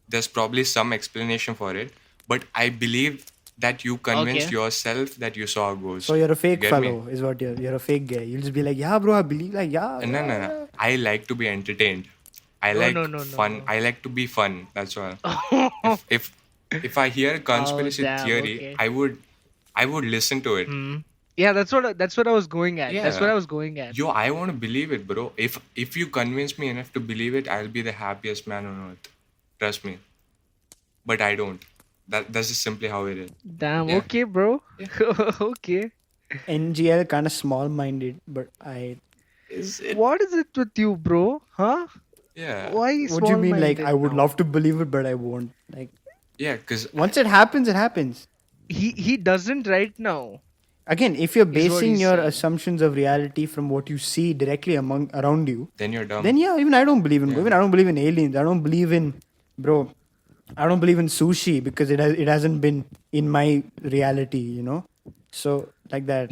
There's probably some explanation for it, but I believe that you convinced Okay. yourself that you saw a So ghost. you're a You fake get me? fellow, is what you're a fake guy. You'll just be like, yeah, bro, I believe, like, yeah, No, no, no. yeah. I like to be entertained. I No, like no, no, no, fun. no. I like to be fun. That's all. Oh, If if if I hear a conspiracy damn. theory, Okay. I would listen to it. Hmm. Yeah, that's what I was going at. That's what Yeah. I was going at. Yo, I want to believe it, bro. If you convince me enough to believe it, I'll be the happiest man on earth. Trust me. But I don't. That's just simply how it is. Damn. Yeah. Okay, bro. Okay. NGL kind of small minded, but I. Is it? What is it with you, bro? Huh? Yeah. Why What do you mean? Like, small-minded I would now? love to believe it, but I won't. Like, Yeah, because once it happens, it happens. He doesn't right now. Again, if you're Is what basing he's your saying. assumptions of reality from what you see directly around you, then you're dumb. then yeah, even I don't believe in. Yeah. Even I don't believe in aliens. I don't believe in, bro. I don't believe in sushi because it hasn't been in my reality, you know. So like that.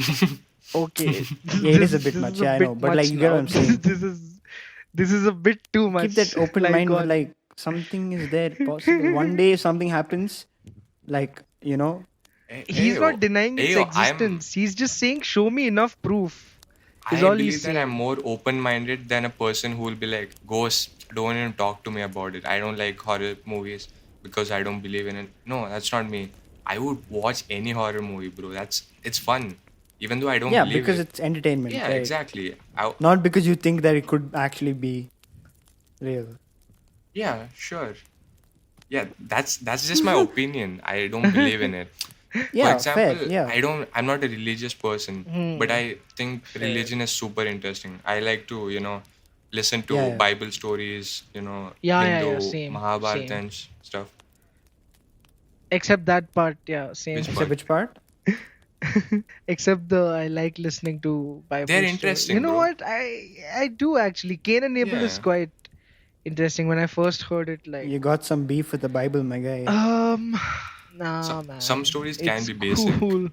Okay. Yeah, it is a bit this much. is a Yeah, I bit know. But like, much you get what now. I'm saying. This is a bit too much. Keep that open Like, mind. But God. like, something is there. Possible. One day something happens. Like, you know. He's Ayo, not denying its ayo, existence. He's just saying, "Show me enough proof." Is I all he's believe that I'm saying. more open-minded than a person who will be like, "Ghost, don't even talk to me about it. I don't like horror movies because I don't believe in it." No, that's not me. I would watch any horror movie, bro. It's fun, even though I don't Yeah, believe because it. it's entertainment. Yeah, right? exactly. Not because you think that it could actually be real. Yeah, sure. Yeah, that's just my opinion. I don't believe in it. Yeah, For example, fair. Yeah. I'm not a religious person, but I think Fair. religion is super interesting. I like to, listen to Yeah, yeah. Bible stories, Yeah, Hindu, same, Mahabharata same. and stuff. Except that part, yeah, same. Which Except which part? Except I like listening to Bible They're stories. interesting, You know bro. what? I do actually. Cain and Abel is Yeah. quite interesting. When I first heard it, like, You got some beef with the Bible, my guy. nah, man. Some stories can It's be basic. cool.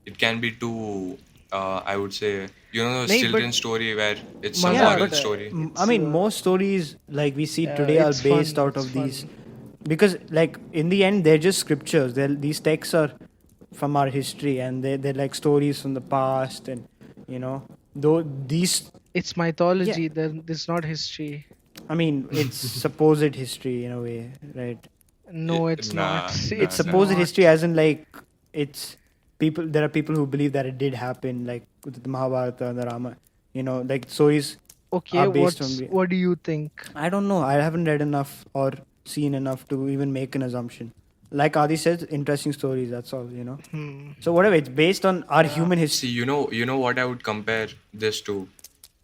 It can be too, I would say, those Nahin, but children's story where it's a Maza Yeah, moral but, story. I mean, most stories like we see today are it's based fun, out it's of these, fun. because like in the end they're just scriptures. These texts are from our history, and they're like stories from the past, and You know, though these, It's yeah, mythology, then it's not history. I mean, it's supposed history in a way, right? No, it's not. Nah, It's nah, It's nah. supposed not. history, as in like it's people. There are people who believe that it did happen, like with the Mahabharata and the Rama. You know, like stories Okay, are based on. what do you think? I don't know. I haven't read enough or seen enough to even make an assumption. Like Adi says, interesting stories. That's all. You know. Hmm. So whatever, it's based on our Yeah. human See, history. you know what I would compare this to?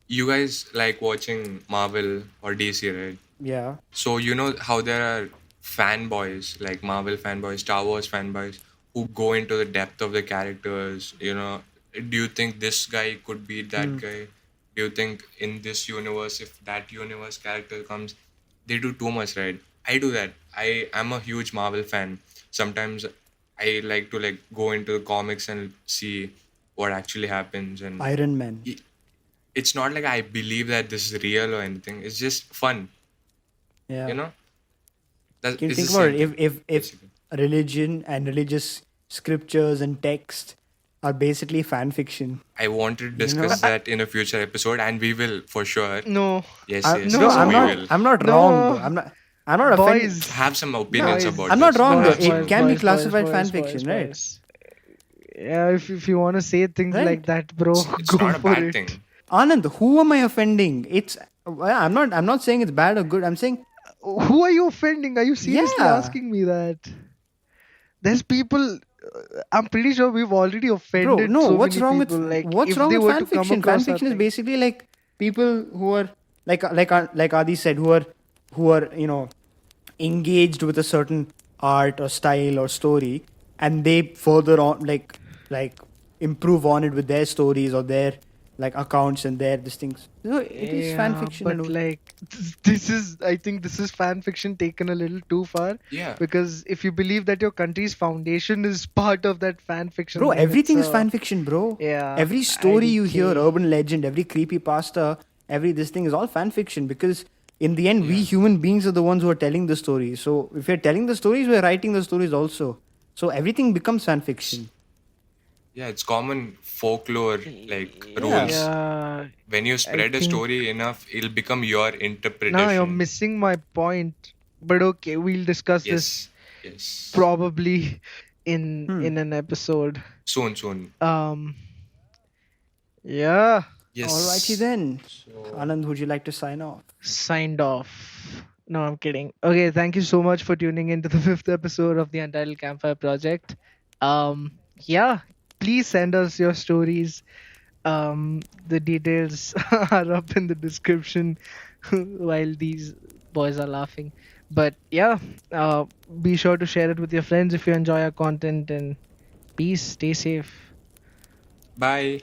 You guys like watching Marvel or DC, right? Yeah. So you know how there are fanboys, like Marvel fanboys, Star Wars fanboys, who go into the depth of the characters. Do you think this guy could beat that Hmm. guy? Do you think in this universe, if that universe character comes, they do too much, right? I do that. I am a huge Marvel fan. Sometimes I like to like go into the comics and see what actually happens, and Iron Man. i- it's not like I believe that this is real or anything. It's just fun, you Yeah. know. That Can you is the think about same it? thing, If basically. religion and religious scriptures and text are basically fan fiction, I want to you know? discuss that in a future episode, and we will for sure. No, Yes, yes, Bro, yes, I'm we not. no, will I'm not wrong though. no, I'm not offended. boys, have some No, opinions boys, about I'm not this. wrong though. Have boys, It boys, some. can be boys, boys, classified fan boys, boys, fiction, right? boys. Yeah, if you want to say things like Right. that, bro, It's go not a for bad it. thing. Anand, who am I offending? It's. I'm not saying it's bad or good. I'm saying Who are you offending? Are you seriously yeah, asking me that? There's people. I'm pretty sure we've already bro. offended No, so many people. Like, what's if wrong they with were fan to come fiction? Fan across our fiction is thing. basically like people who are like Adi said, who are engaged with a certain art or style or story, and they further on like improve on it with their stories or their like accounts and their these things. So it is fan Yeah, fiction but and like this is, I think this is fan fiction taken a little too far. Yeah, Because if you believe that your country's foundation is part of that fan fiction, bro, then it's everything is fan fiction, bro. yeah, Every story you hear, IDK. urban legend, every creepy pasta, every this thing is all fan fiction because in the end, we yeah, human beings are the ones who are telling the stories. So if we're telling the stories, we're writing the stories also. So everything becomes fan fiction. yeah. It's common folklore like Yeah. rules. Yeah, When you I spread a think story enough, it'll become your now you're interpretation. missing my point. But okay, we'll discuss this Yes, yes. probably in Hmm. in an episode. Soon, soon. Um, yeah, Alrighty Yes. then. So Anand, would you like to sign off? signed off. No, I'm kidding. Okay, thank you so much for tuning into the fifth episode of the Untitled Campfire Project. Yeah, please send us your stories. The details are up in the description while these boys are laughing. But yeah, be sure to share it with your friends if you enjoy our content. And peace, stay safe. bye.